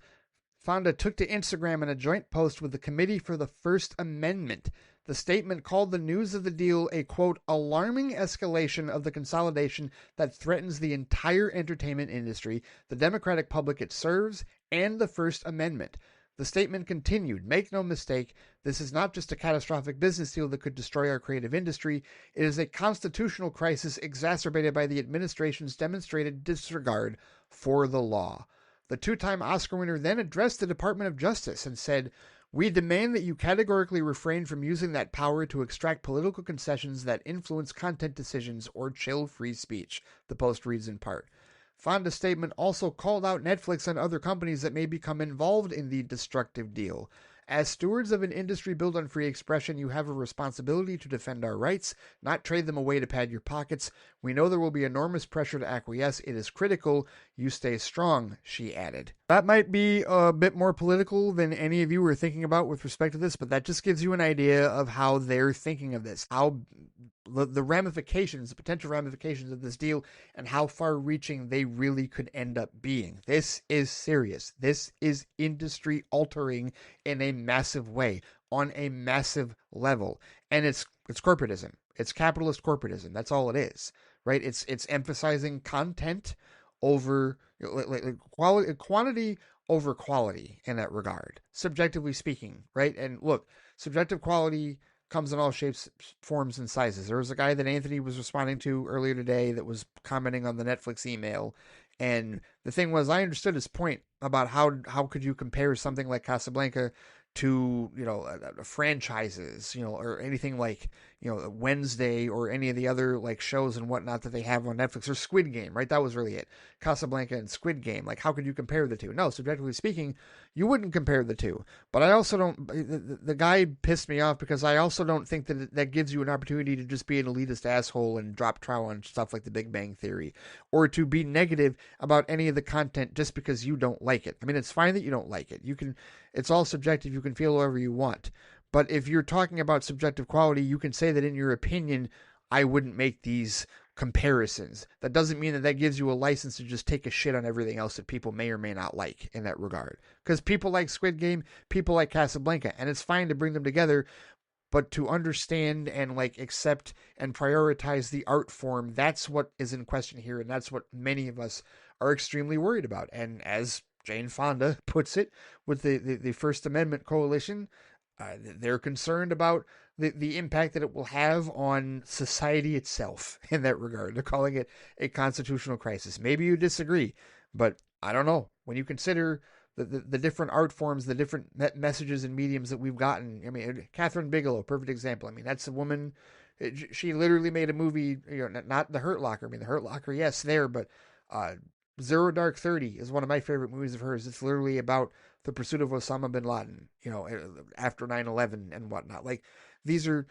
Fonda took to Instagram in a joint post with the Committee for the First Amendment. The statement called the news of the deal a, quote, alarming escalation of the consolidation that threatens the entire entertainment industry, the democratic public it serves, and the First Amendment. The statement continued, make no mistake, this is not just a catastrophic business deal that could destroy our creative industry. It is a constitutional crisis exacerbated by the administration's demonstrated disregard for the law. The two-time Oscar winner then addressed the Department of Justice and said, we demand that you categorically refrain from using that power to extract political concessions that influence content decisions or chill free speech, the Post reads in part. Fonda's statement also called out Netflix and other companies that may become involved in the destructive deal. As stewards of an industry built on free expression, you have a responsibility to defend our rights, not trade them away to pad your pockets. We know there will be enormous pressure to acquiesce. It is critical you stay strong, she added. That might be a bit more political than any of you were thinking about with respect to this, but that just gives you an idea of how they're thinking of this, how the ramifications, the potential ramifications of this deal, and how far-reaching they really could end up being. This is serious. This is industry-altering in a massive way, on a massive level. And it's corporatism. It's capitalist corporatism. That's all it is, right? It's emphasizing content over quality, quantity over quality in that regard, subjectively speaking, right? And look, subjective quality comes in all shapes, forms, and sizes. There was a guy that Anthony was responding to earlier today that was commenting on the Netflix email, and the thing was, I understood his point about how could you compare something like Casablanca to, franchises, or anything like, Wednesday or any of the other like shows and whatnot that they have on Netflix, or Squid Game, right? That was really it. Casablanca and Squid Game. Like, how could you compare the two? No, subjectively speaking, you wouldn't compare the two. But I also don't, the guy pissed me off because I also don't think that gives you an opportunity to just be an elitist asshole and drop trowel on stuff like the Big Bang Theory, or to be negative about any of the content just because you don't like it. I mean, it's fine that you don't like it. It's all subjective. You can feel however you want. But if you're talking about subjective quality, you can say that in your opinion, I wouldn't make these comparisons. That doesn't mean that gives you a license to just take a shit on everything else that people may or may not like in that regard. Because people like Squid Game, people like Casablanca, and it's fine to bring them together, but to understand and accept and prioritize the art form, that's what is in question here, and that's what many of us are extremely worried about. And as Jane Fonda puts it, with the First Amendment Coalition, they're concerned about the impact that it will have on society itself in that regard. They're calling it a constitutional crisis. Maybe you disagree, but I don't know. When you consider the different art forms, the different messages and mediums that we've gotten, I mean, Catherine Bigelow, perfect example. I mean, that's a woman, she literally made a movie, not The Hurt Locker. I mean, The Hurt Locker, yes, there, but Zero Dark 30 is one of my favorite movies of hers. It's literally about the pursuit of Osama bin Laden, after 9/11 and whatnot. Like, these are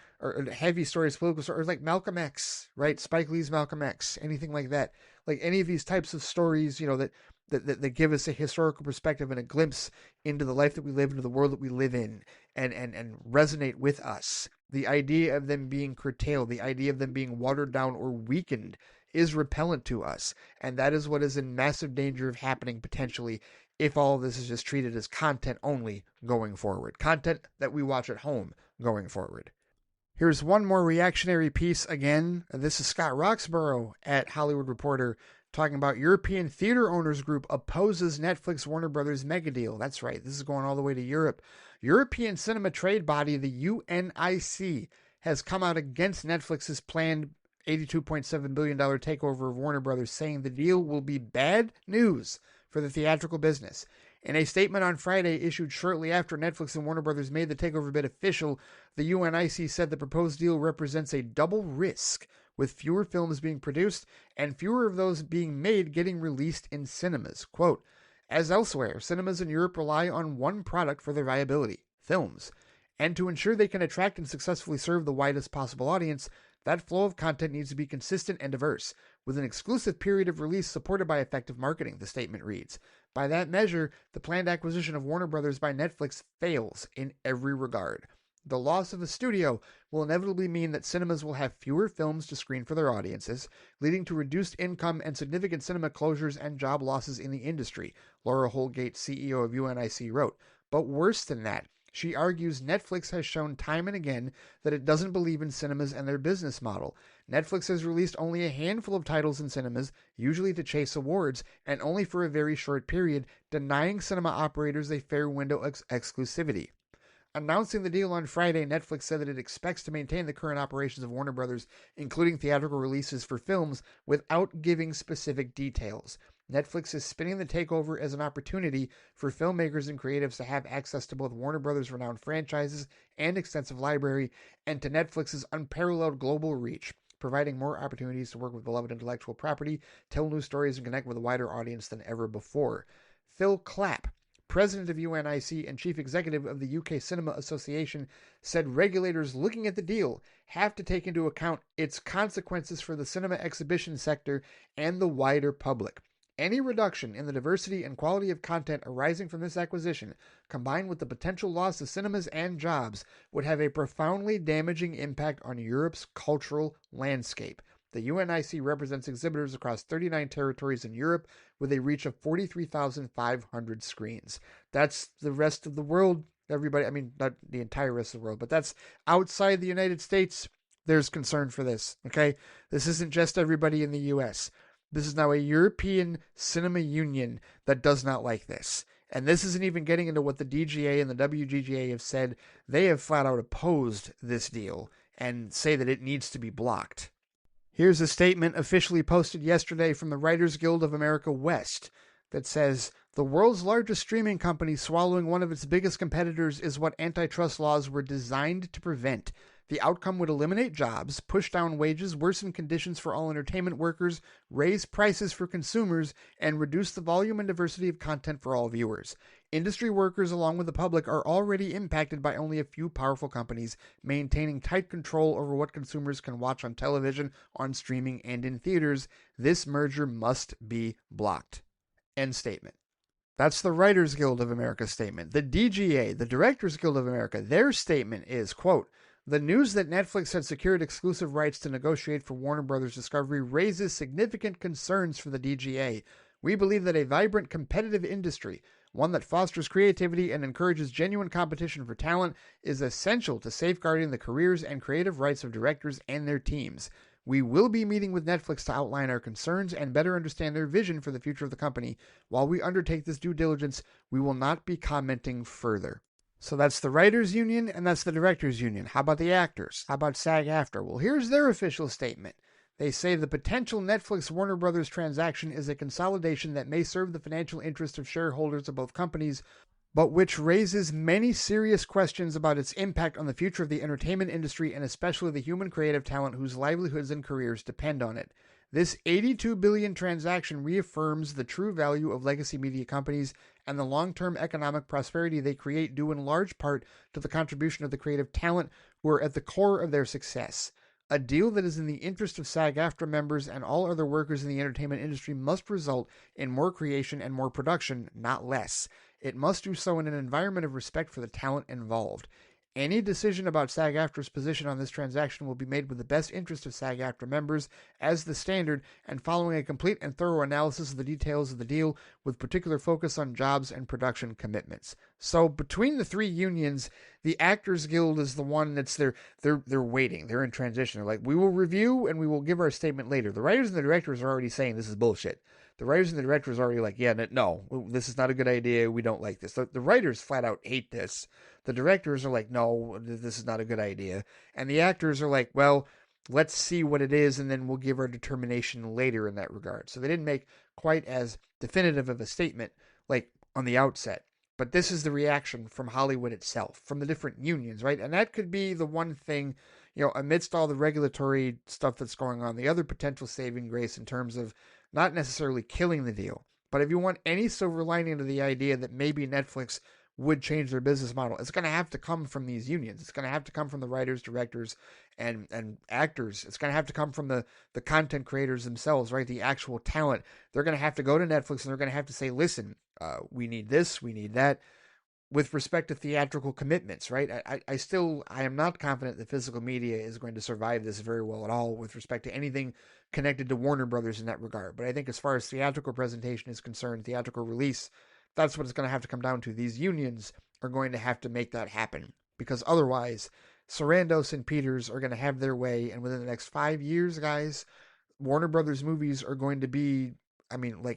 heavy stories, political stories, like Malcolm X, right? Spike Lee's Malcolm X, anything like that. Like any of these types of stories, that give us a historical perspective and a glimpse into the life that we live, into the world that we live in, and resonate with us. The idea of them being curtailed, the idea of them being watered down or weakened is repellent to us. And that is what is in massive danger of happening potentially if all of this is just treated as content only going forward. Content that we watch at home going forward. Here's one more reactionary piece again. This is Scott Roxborough at Hollywood Reporter talking about European Theater Owners Group opposes Netflix Warner Brothers mega deal. That's right. This is going all the way to Europe. European cinema trade body, the UNIC, has come out against Netflix's planned $82.7 billion takeover of Warner Brothers, saying the deal will be bad news for the theatrical business. In a statement on Friday issued shortly after Netflix and Warner Brothers made the takeover bid official, the UNIC said the proposed deal represents a double risk, with fewer films being produced and fewer of those being made getting released in cinemas. Quote, as elsewhere, cinemas in Europe rely on one product for their viability, films. And to ensure they can attract and successfully serve the widest possible audience, That flow of content needs to be consistent and diverse, with an exclusive period of release supported by effective marketing, the statement reads. By that measure, the planned acquisition of Warner Brothers by Netflix fails in every regard. The loss of a studio will inevitably mean that cinemas will have fewer films to screen for their audiences, leading to reduced income and significant cinema closures and job losses in the industry, Laura Holgate, CEO of UNIC, wrote. But worse than that, she argues Netflix has shown time and again that it doesn't believe in cinemas and their business model. Netflix has released only a handful of titles in cinemas, usually to chase awards, and only for a very short period, denying cinema operators a fair window exclusivity. Announcing the deal on Friday, Netflix said that it expects to maintain the current operations of Warner Brothers, including theatrical releases for films, without giving specific details. Netflix is spinning the takeover as an opportunity for filmmakers and creatives to have access to both Warner Brothers' renowned franchises and extensive library, and to Netflix's unparalleled global reach, providing more opportunities to work with beloved intellectual property, tell new stories, and connect with a wider audience than ever before. Phil Clapp, president of UNIC and chief executive of the UK Cinema Association, said regulators looking at the deal have to take into account its consequences for the cinema exhibition sector and the wider public. Any reduction in the diversity and quality of content arising from this acquisition, combined with the potential loss of cinemas and jobs, would have a profoundly damaging impact on Europe's cultural landscape. The UNIC represents exhibitors across 39 territories in Europe with a reach of 43,500 screens. That's the rest of the world, everybody. I mean, not the entire rest of the world, but that's outside the United States. There's concern for this, okay? This isn't just everybody in the U.S. This is now a European cinema union that does not like this. And this isn't even getting into what the DGA and the WGGA have said. They have flat out opposed this deal and say that it needs to be blocked. Here's a statement officially posted yesterday from the Writers Guild of America West that says, the world's largest streaming company swallowing one of its biggest competitors is what antitrust laws were designed to prevent. The outcome would eliminate jobs, push down wages, worsen conditions for all entertainment workers, raise prices for consumers, and reduce the volume and diversity of content for all viewers. Industry workers, along with the public, are already impacted by only a few powerful companies maintaining tight control over what consumers can watch on television, on streaming, and in theaters. This merger must be blocked. End statement. That's the Writers Guild of America's statement. The DGA, the Directors Guild of America, their statement is, quote, the news that Netflix had secured exclusive rights to negotiate for Warner Brothers Discovery raises significant concerns for the DGA. We believe that a vibrant competitive industry, one that fosters creativity and encourages genuine competition for talent, is essential to safeguarding the careers and creative rights of directors and their teams. We will be meeting with Netflix to outline our concerns and better understand their vision for the future of the company. While we undertake this due diligence, we will not be commenting further. So that's the writers' union and that's the directors' union. How about the actors? How about SAG-AFTRA? Well, here's their official statement. They say the potential Netflix-Warner Brothers transaction is a consolidation that may serve the financial interest of shareholders of both companies, but which raises many serious questions about its impact on the future of the entertainment industry and especially the human creative talent whose livelihoods and careers depend on it. This $82 billion transaction reaffirms the true value of legacy media companies and the long-term economic prosperity they create due in large part to the contribution of the creative talent who are at the core of their success. A deal that is in the interest of SAG-AFTRA members and all other workers in the entertainment industry must result in more creation and more production, not less. It must do so in an environment of respect for the talent involved. Any decision about SAG-AFTRA's position on this transaction will be made with the best interest of SAG-AFTRA members as the standard and following a complete and thorough analysis of the details of the deal with particular focus on jobs and production commitments. So between the three unions, the Actors Guild is the one that's they're waiting. They're in transition. They're like, we will review and we will give our statement later. The writers and the directors are already saying this is bullshit. The writers and the directors are already like, yeah, no, this is not a good idea. We don't like this. The writers flat out hate this. The directors are like, no, this is not a good idea. And the actors are like, well, let's see what it is, and then we'll give our determination later in that regard. So they didn't make quite as definitive of a statement like on the outset. But this is the reaction from Hollywood itself, from the different unions, right? And that could be the one thing, amidst all the regulatory stuff that's going on, the other potential saving grace in terms of not necessarily killing the deal. But if you want any silver lining to the idea that maybe Netflix would change their business model. It's going to have to come from these unions. It's going to have to come from the writers, directors, and actors. It's going to have to come from the content creators themselves, right? The actual talent. They're going to have to go to Netflix and they're going to have to say, listen, we need this, we need that. With respect to theatrical commitments, right? I am not confident that physical media is going to survive this very well at all with respect to anything connected to Warner Brothers in that regard. But I think as far as theatrical presentation is concerned, theatrical release, that's what it's going to have to come down to. These unions are going to have to make that happen because otherwise, Sarandos and Peters are going to have their way. And within the next 5 years, guys, Warner Brothers movies are going to be,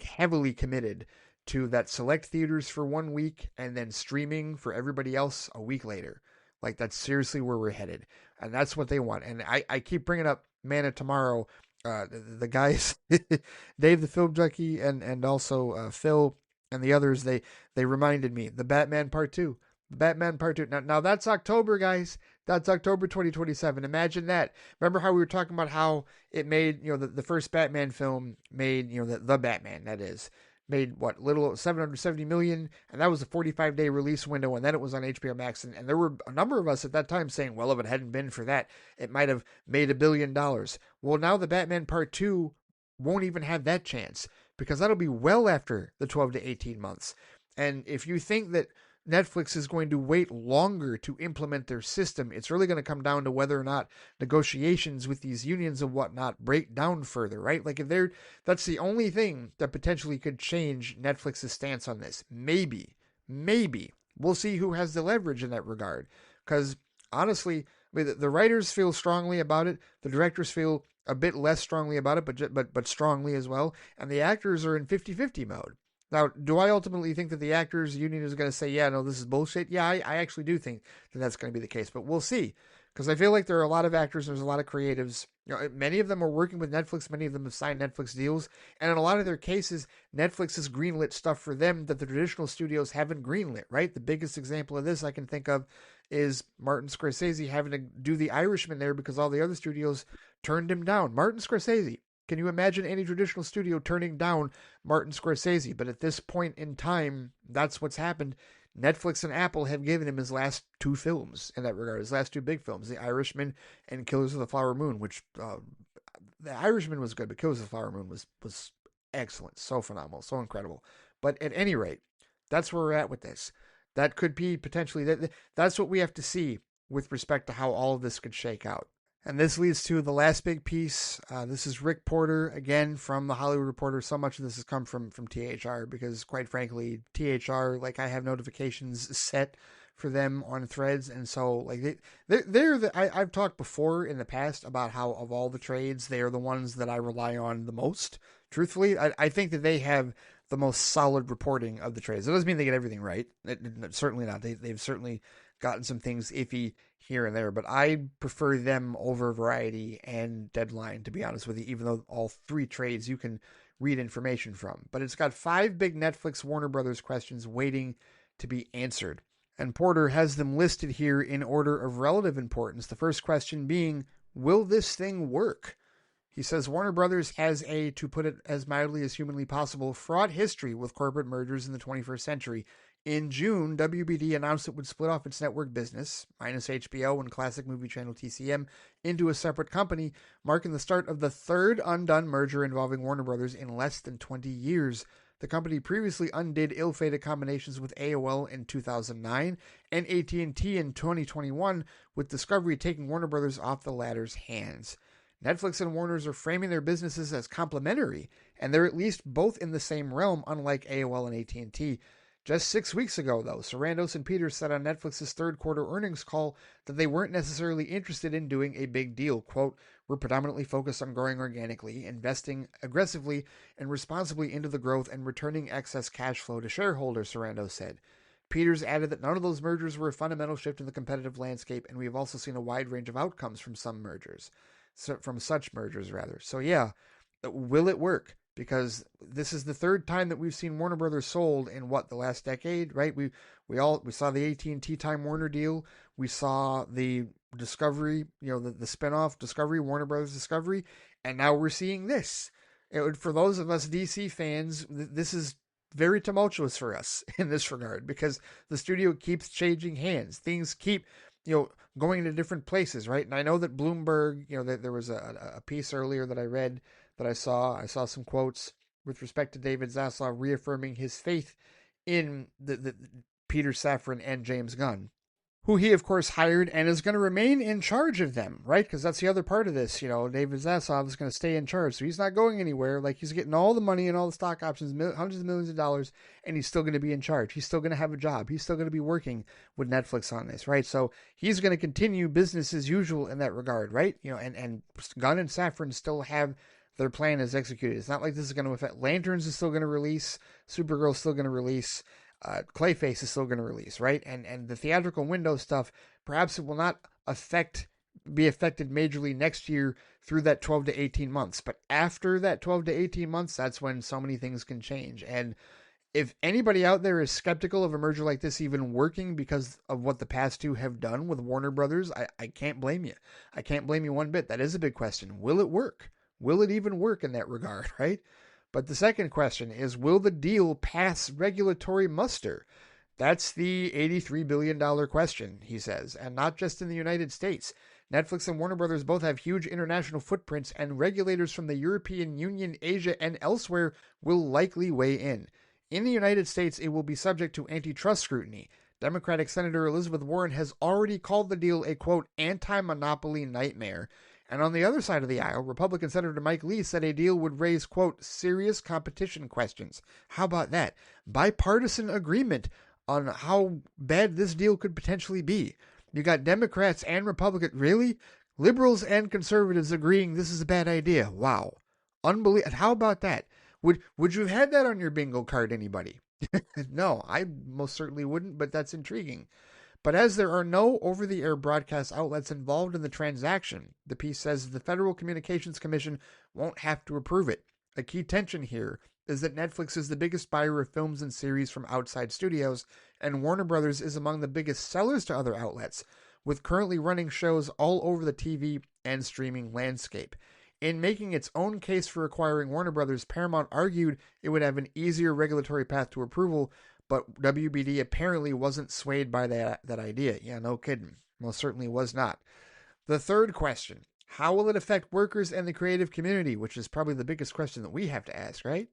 heavily committed to that select theaters for 1 week and then streaming for everybody else a week later. Like, that's seriously where we're headed. And that's what they want. And I keep bringing up Man of Tomorrow. The guys, Dave the Film Junkie and also Phil and the others, they reminded me, the Batman Part 2. The Batman Part 2. Now that's October, guys. That's October 2027. Imagine that. Remember how we were talking about how it made, the first Batman film made, the Batman, that is, made little 770 million, and that was a 45-day release window, and then it was on HBO Max, and there were a number of us at that time saying, well, if it hadn't been for that, it might have made $1 billion. Well, now the Batman Part 2 won't even have that chance, because that'll be well after the 12 to 18 months. And if you think that Netflix is going to wait longer to implement their system, it's really going to come down to whether or not negotiations with these unions and whatnot break down further, right? Like, that's the only thing that potentially could change Netflix's stance on this. Maybe. We'll see who has the leverage in that regard. Because honestly, the writers feel strongly about it. The directors feel a bit less strongly about it, but strongly as well. And the actors are in 50-50 mode. Now, do I ultimately think that the actors union is going to say, yeah, no, this is bullshit? Yeah, I actually do think that that's going to be the case, but we'll see. Because I feel like there are a lot of actors, there's a lot of creatives. Many of them are working with Netflix, many of them have signed Netflix deals, and in a lot of their cases, Netflix has greenlit stuff for them that the traditional studios haven't greenlit, right? The biggest example of this I can think of is Martin Scorsese having to do The Irishman there because all the other studios turned him down. Martin Scorsese. Can you imagine any traditional studio turning down Martin Scorsese? But at this point in time, that's what's happened. Netflix and Apple have given him his last 2 films in that regard, his last 2 big films, The Irishman and Killers of the Flower Moon, which The Irishman was good, but Killers of the Flower Moon was excellent, so phenomenal, so incredible. But at any rate, that's where we're at with this. That could be potentially, that's what we have to see with respect to how all of this could shake out. And this leads to the last big piece. This is Rick Porter, again, from The Hollywood Reporter. So much of this has come from THR because, quite frankly, THR, I have notifications set for them on Threads. And so, I've talked before in the past about how, of all the trades, they are the ones that I rely on the most. Truthfully, I think that they have the most solid reporting of the trades. It doesn't mean they get everything right. Certainly not. They've certainly gotten some things iffy here and there, but I prefer them over Variety and Deadline, to be honest with you, even though all 3 trades you can read information from. But it's got 5 big Netflix Warner Brothers questions waiting to be answered. And Porter has them listed here in order of relative importance. The first question being, will this thing work? He says Warner Brothers has a, to put it as mildly as humanly possible, fraught history with corporate mergers in the 21st century. In June, WBD announced it would split off its network business, minus HBO and classic movie channel TCM, into a separate company, marking the start of the 3rd undone merger involving Warner Brothers in less than 20 years. The company previously undid ill-fated combinations with AOL in 2009 and AT&T in 2021, with Discovery taking Warner Brothers off the latter's hands. Netflix and Warner's are framing their businesses as complementary, and they're at least both in the same realm, unlike AOL and AT&T. Just 6 weeks ago, though, Sarandos and Peters said on Netflix's 3rd quarter earnings call that they weren't necessarily interested in doing a big deal. Quote, we're predominantly focused on growing organically, investing aggressively and responsibly into the growth and returning excess cash flow to shareholders, Sarandos said. Peters added that none of those mergers were a fundamental shift in the competitive landscape, and we have also seen a wide range of outcomes from such mergers. So yeah, will it work? Because this is the 3rd time that we've seen Warner Brothers sold in the last decade, right? We saw the AT&T Time Warner deal. We saw the Discovery, the spinoff Discovery, Warner Brothers Discovery, and now we're seeing this. For those of us DC fans, this is very tumultuous for us in this regard because the studio keeps changing hands. Things keep, going to different places, right? And I know that Bloomberg, that there was a piece earlier that I read that I saw some quotes with respect to David Zaslav reaffirming his faith in the Peter Safran and James Gunn, who he, of course, hired and is going to remain in charge of them, right? Because that's the other part of this. David Zaslav is going to stay in charge. So he's not going anywhere. Like, he's getting all the money and all the stock options, hundreds of millions of dollars, and he's still going to be in charge. He's still going to have a job. He's still going to be working with Netflix on this, right? So he's going to continue business as usual in that regard, right? And Gunn and Safran still have their plan is executed. It's not like this is going to affect. Lanterns is still going to release. Supergirl's still going to release. Clayface is still going to release, right? And the theatrical window stuff, perhaps it will not be affected majorly next year through that 12 to 18 months. But after that 12 to 18 months, that's when so many things can change. And if anybody out there is skeptical of a merger like this even working because of what the past two have done with Warner Brothers, I can't blame you. I can't blame you one bit. That is a big question. Will it work? Will it even work in that regard, right? But the second question is, will the deal pass regulatory muster? That's the $83 billion question, he says, and not just in the United States. Netflix and Warner Brothers both have huge international footprints, and regulators from the European Union, Asia, and elsewhere will likely weigh in. In the United States, it will be subject to antitrust scrutiny. Democratic Senator Elizabeth Warren has already called the deal a, quote, anti-monopoly nightmare. And on the other side of the aisle, Republican Senator Mike Lee said a deal would raise, quote, serious competition questions. How about that? Bipartisan agreement on how bad this deal could potentially be. You got Democrats and Republicans, really? Liberals and conservatives agreeing this is a bad idea. Wow. Unbelievable. How about that? Would you have had that on your bingo card, anybody? No, I most certainly wouldn't, but that's intriguing. But as there are no over-the-air broadcast outlets involved in the transaction, the piece says the Federal Communications Commission won't have to approve it. A key tension here is that Netflix is the biggest buyer of films and series from outside studios, and Warner Brothers is among the biggest sellers to other outlets, with currently running shows all over the TV and streaming landscape. In making its own case for acquiring Warner Brothers, Paramount argued it would have an easier regulatory path to approval, but WBD apparently wasn't swayed by that idea. Yeah, no kidding. Most certainly was not. The third question, how will it affect workers and the creative community, which is probably the biggest question that we have to ask, right?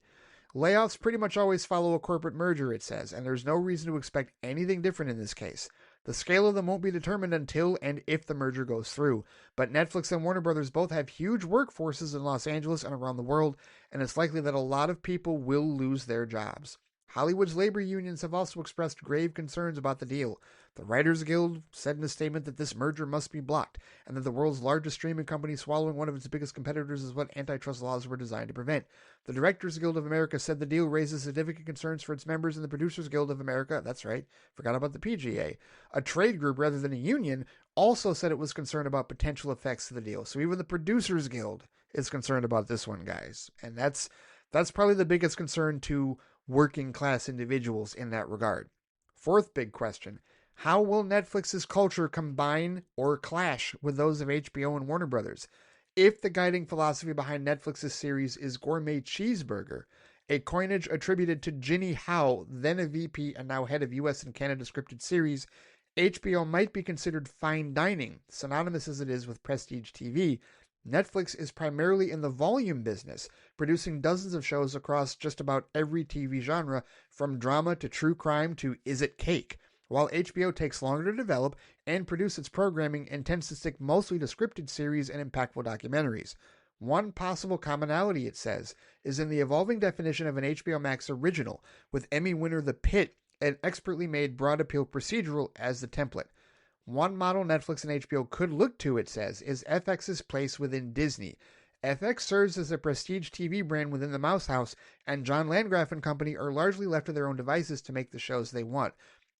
Layoffs pretty much always follow a corporate merger, it says, and there's no reason to expect anything different in this case. The scale of them won't be determined until and if the merger goes through, but Netflix and Warner Brothers both have huge workforces in Los Angeles and around the world, and it's likely that a lot of people will lose their jobs. Hollywood's labor unions have also expressed grave concerns about the deal. The Writers Guild said in a statement that this merger must be blocked, and that the world's largest streaming company swallowing one of its biggest competitors is what antitrust laws were designed to prevent. The Directors Guild of America said the deal raises significant concerns for its members, and the Producers Guild of America, that's right, forgot about the PGA, a trade group rather than a union, also said it was concerned about potential effects of the deal. So even the Producers Guild is concerned about this one, guys. And that's probably the biggest concern to working class individuals in that regard. Fourth big question, how will Netflix's culture combine or clash with those of HBO and Warner Brothers? If the guiding philosophy behind Netflix's series is gourmet cheeseburger, a coinage attributed to Ginny Howe, then a VP and now head of US and Canada scripted series, HBO might be considered fine dining, synonymous as it is with prestige TV. Netflix is primarily in the volume business, producing dozens of shows across just about every TV genre, from drama to true crime to Is It Cake, while HBO takes longer to develop and produce its programming and tends to stick mostly to scripted series and impactful documentaries. One possible commonality, it says, is in the evolving definition of an HBO Max original, with Emmy winner The Pitt, an expertly made broad appeal procedural, as the template. One model Netflix and HBO could look to, it says, is FX's place within Disney. FX serves as a prestige TV brand within the Mouse House, and John Landgraf and company are largely left to their own devices to make the shows they want.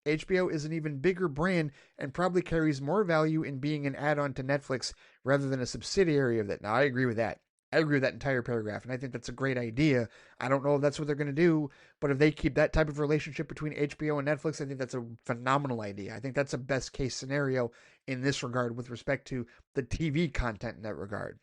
HBO is an even bigger brand and probably carries more value in being an add-on to Netflix rather than a subsidiary of that. Now, I agree with that. I agree with that entire paragraph, and I think that's a great idea. I don't know if that's what they're going to do, but if they keep that type of relationship between HBO and Netflix, I think that's a phenomenal idea. I think that's a best case scenario in this regard with respect to the TV content in that regard.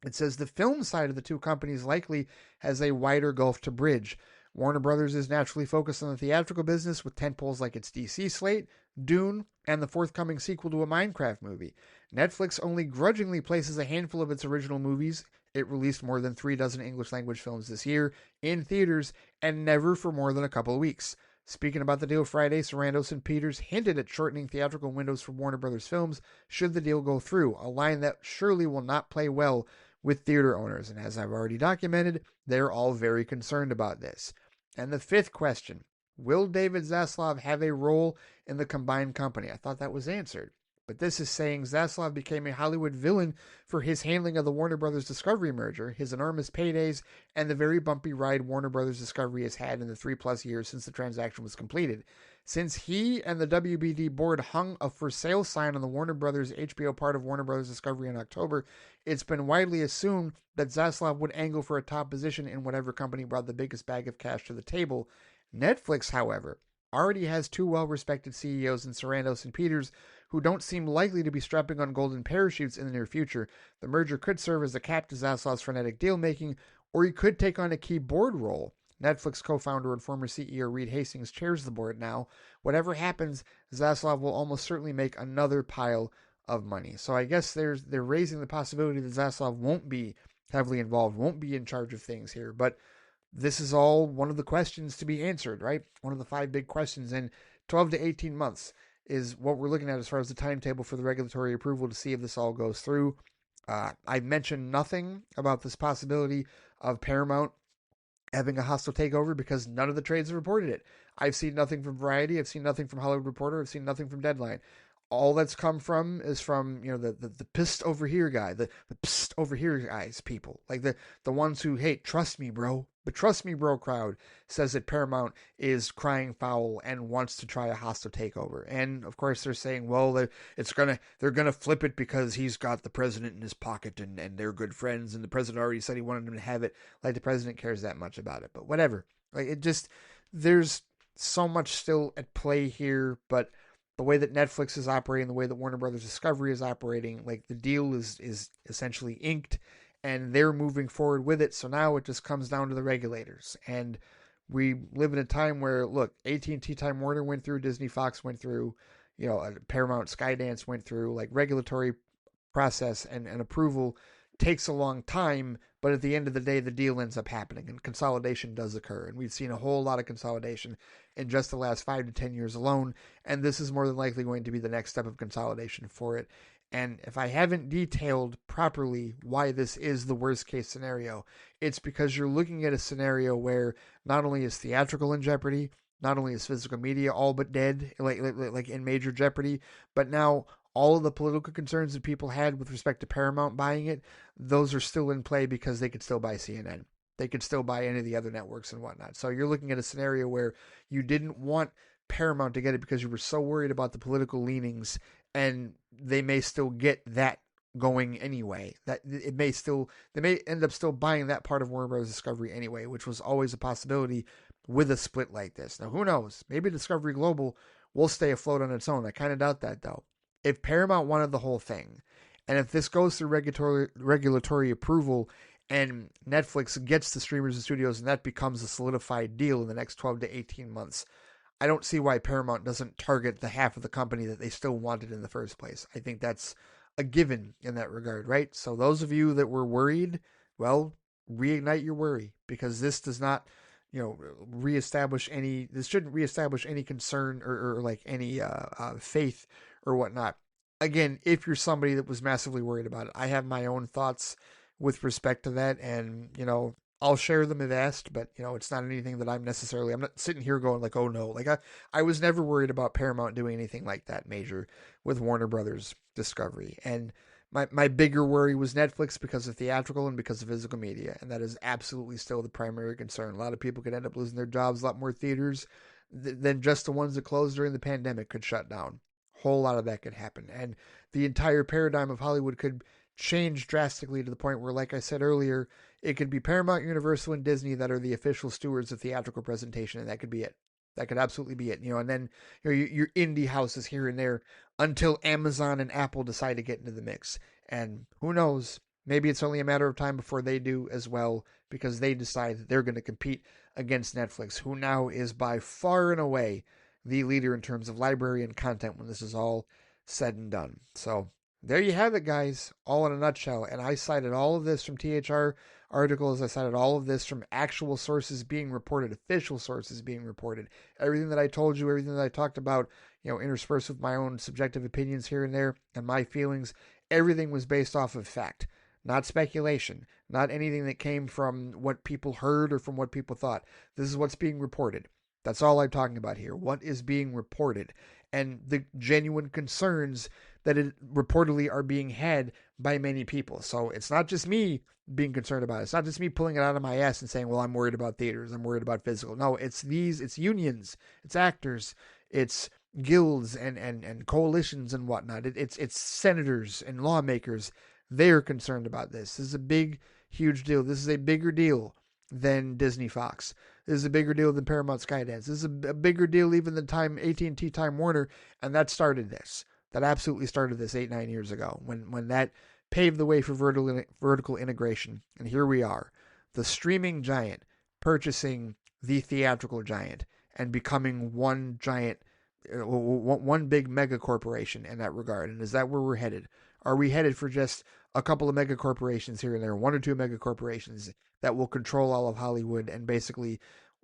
It says the film side of the two companies likely has a wider gulf to bridge. Warner Brothers is naturally focused on the theatrical business with tentpoles like its DC slate, Dune, and the forthcoming sequel to a Minecraft movie. Netflix only grudgingly places a handful of its original movies. It released more than 3 dozen English language films this year in theaters and never for more than a couple of weeks. Speaking about the deal Friday, Sarandos and Peters hinted at shortening theatrical windows for Warner Brothers films should the deal go through, a line that surely will not play well with theater owners. And as I've already documented, they're all very concerned about this. And the fifth question, will David Zaslav have a role in the combined company? I thought that was answered. But this is saying Zaslav became a Hollywood villain for his handling of the Warner Brothers Discovery merger, his enormous paydays, and the very bumpy ride Warner Brothers Discovery has had in the 3+ years since the transaction was completed. Since he and the WBD board hung a for sale sign on the Warner Brothers HBO part of Warner Brothers Discovery in October, it's been widely assumed that Zaslav would angle for a top position in whatever company brought the biggest bag of cash to the table. Netflix, however, already has two well-respected CEOs in Sarandos and Peters who don't seem likely to be strapping on golden parachutes in the near future. The merger could serve as a cap to Zaslav's frenetic deal-making, or he could take on a key board role. Netflix co-founder and former CEO Reed Hastings chairs the board now. Whatever happens, Zaslav will almost certainly make another pile of money. So I guess they're raising the possibility that Zaslav won't be heavily involved, won't be in charge of things here. But this is all one of the questions to be answered, right? One of the 5 big questions. And 12 to 18 months is what we're looking at as far as the timetable for the regulatory approval to see if this all goes through. I mentioned nothing about this possibility of Paramount having a hostile takeover because none of the trades have reported it. I've seen nothing from Variety. I've seen nothing from Hollywood Reporter. I've seen nothing from Deadline. All that's come from is from, the pissed over here guy, the pissed over here guys people, like the ones who, hey, trust me, bro. But trust me, bro crowd says that Paramount is crying foul and wants to try a hostile takeover. And of course they're saying, well, they're gonna flip it because he's got the president in his pocket and they're good friends and the president already said he wanted him to have it. Like the president cares that much about it. But whatever. Like there's so much still at play here, but the way that Netflix is operating, the way that Warner Brothers Discovery is operating, like the deal is essentially inked and they're moving forward with it. So now it just comes down to the regulators. And we live in a time where, look, AT&T Time Warner went through, Disney Fox went through, Paramount Skydance went through, like regulatory process and approval takes a long time, but at the end of the day, the deal ends up happening and consolidation does occur. And we've seen a whole lot of consolidation in just the last 5 to 10 years alone. And this is more than likely going to be the next step of consolidation for it. And if I haven't detailed properly why this is the worst case scenario, it's because you're looking at a scenario where not only is theatrical in jeopardy, not only is physical media all but dead, like in major jeopardy, but now all of the political concerns that people had with respect to Paramount buying it, those are still in play because they could still buy CNN. They could still buy any of the other networks and whatnot. So you're looking at a scenario where you didn't want Paramount to get it because you were so worried about the political leanings, and they may still get that going anyway. That they may end up still buying that part of Warner Bros. Discovery anyway, which was always a possibility with a split like this. Now, who knows? Maybe Discovery Global will stay afloat on its own. I kind of doubt that, though. If Paramount wanted the whole thing, and if this goes through regulatory approval and Netflix gets the streamers and studios and that becomes a solidified deal in the next 12 to 18 months, I don't see why Paramount doesn't target the half of the company that they still wanted in the first place. I think that's a given in that regard, right? So those of you that were worried, well, reignite your worry, because this does not, this shouldn't reestablish any concern or like any faith or whatnot. Again, if you're somebody that was massively worried about it, I have my own thoughts with respect to that, and I'll share them if asked, but it's not anything that I'm not sitting here going like, oh no, like I was never worried about Paramount doing anything like that major with Warner Brothers Discovery. And my bigger worry was Netflix because of theatrical and because of physical media, and that is absolutely still the primary concern. A lot of people could end up losing their jobs, a lot more theaters than just the ones that closed during the pandemic could shut down. Whole lot of that could happen, and the entire paradigm of Hollywood could change drastically to the point where, like I said earlier, it could be Paramount, Universal, and Disney that are the official stewards of theatrical presentation, and that could be it. That could absolutely be it. And then your indie houses here and there until Amazon and Apple decide to get into the mix. And who knows, maybe it's only a matter of time before they do as well, because they decide that they're going to compete against Netflix, who now is by far and away the leader in terms of library and content when this is all said and done. So there you have it, guys, all in a nutshell. And I cited all of this from THR articles. I cited all of this from actual sources being reported, official sources being reported. Everything that I told you, everything that I talked about, interspersed with my own subjective opinions here and there and my feelings, everything was based off of fact, not speculation, not anything that came from what people heard or from what people thought. This is what's being reported. That's all I'm talking about here. What is being reported and the genuine concerns that it reportedly are being had by many people. So it's not just me being concerned about it. It's not just me pulling it out of my ass and saying, well, I'm worried about theaters. I'm worried about physical. No, it's unions, it's actors, it's guilds and coalitions and whatnot. It's senators and lawmakers. They're concerned about this. This is a big, huge deal. This is a bigger deal than Disney Fox. This is a bigger deal than Paramount Skydance. This is a bigger deal even than AT&T Time Warner, and that started this. That absolutely started this 8-9 years ago when that paved the way for vertical integration. And here we are, the streaming giant purchasing the theatrical giant and becoming one big mega corporation in that regard. And is that where we're headed? Are we headed for just a couple of mega corporations here and there, one or two mega corporations that will control all of Hollywood and basically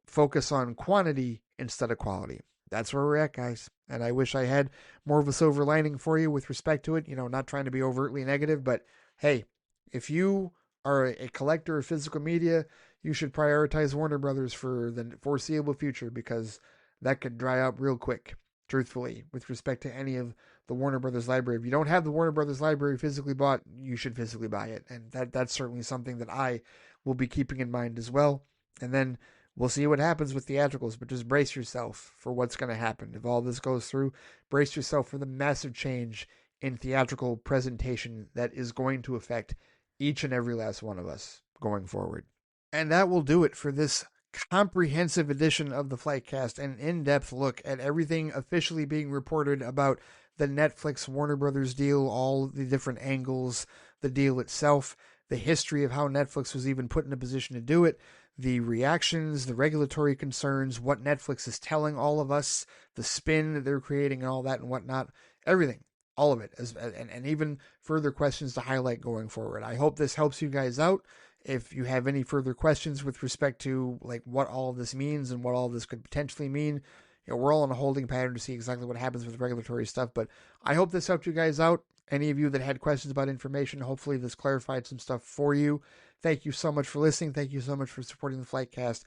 focus on quantity instead of quality? That's where we're at, guys. And I wish I had more of a silver lining for you with respect to it. Not trying to be overtly negative, but hey, if you are a collector of physical media, you should prioritize Warner Brothers for the foreseeable future, because that could dry up real quick, truthfully, with respect to any of the Warner Brothers library. If you don't have the Warner Brothers library physically bought, you should physically buy it. And that's certainly something that I will be keeping in mind as well. And then we'll see what happens with theatricals, but just brace yourself for what's going to happen. If all this goes through, brace yourself for the massive change in theatrical presentation that is going to affect each and every last one of us going forward. And that will do it for this comprehensive edition of the FliteCast, an in-depth look at everything officially being reported about the Netflix Warner Brothers deal, all the different angles, the deal itself, the history of how Netflix was even put in a position to do it, the reactions, the regulatory concerns, what Netflix is telling all of us, the spin that they're creating and all that and whatnot, everything, all of it, and even further questions to highlight going forward. I hope this helps you guys out. If you have any further questions with respect to like what all of this means and what all of this could potentially mean, we're all in a holding pattern to see exactly what happens with regulatory stuff. But I hope this helped you guys out. Any of you that had questions about information, hopefully this clarified some stuff for you. Thank you so much for listening. Thank you so much for supporting the FliteCast.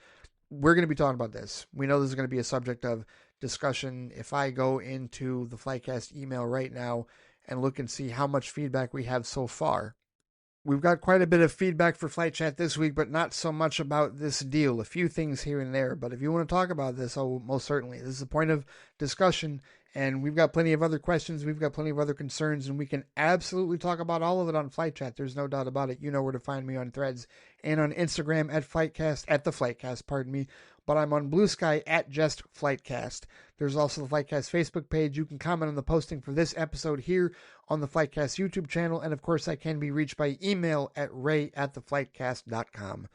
We're going to be talking about this. We know this is going to be a subject of discussion. If I go into the FliteCast email right now and look and see how much feedback we have so far, we've got quite a bit of feedback for Flight Chat this week, but not so much about this deal. A few things here and there. But if you want to talk about this, oh, most certainly. This is a point of discussion, and we've got plenty of other questions. We've got plenty of other concerns, and we can absolutely talk about all of it on Flight Chat. There's no doubt about it. You know where to find me on Threads and on Instagram at the FliteCast, pardon me. But I'm on BLUESKY at just FliteCast. There's also the FliteCast Facebook page. You can comment on the posting for this episode here on the FliteCast YouTube channel. And of course, I can be reached by email at ray@theflightcast.com.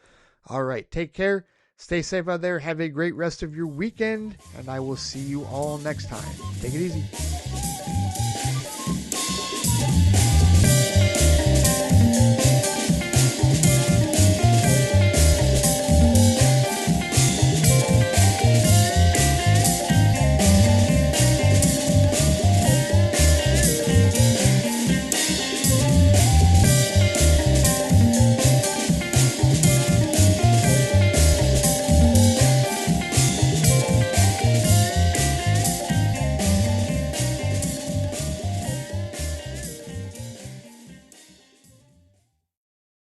All right, take care. Stay safe out there. Have a great rest of your weekend. And I will see you all next time. Take it easy.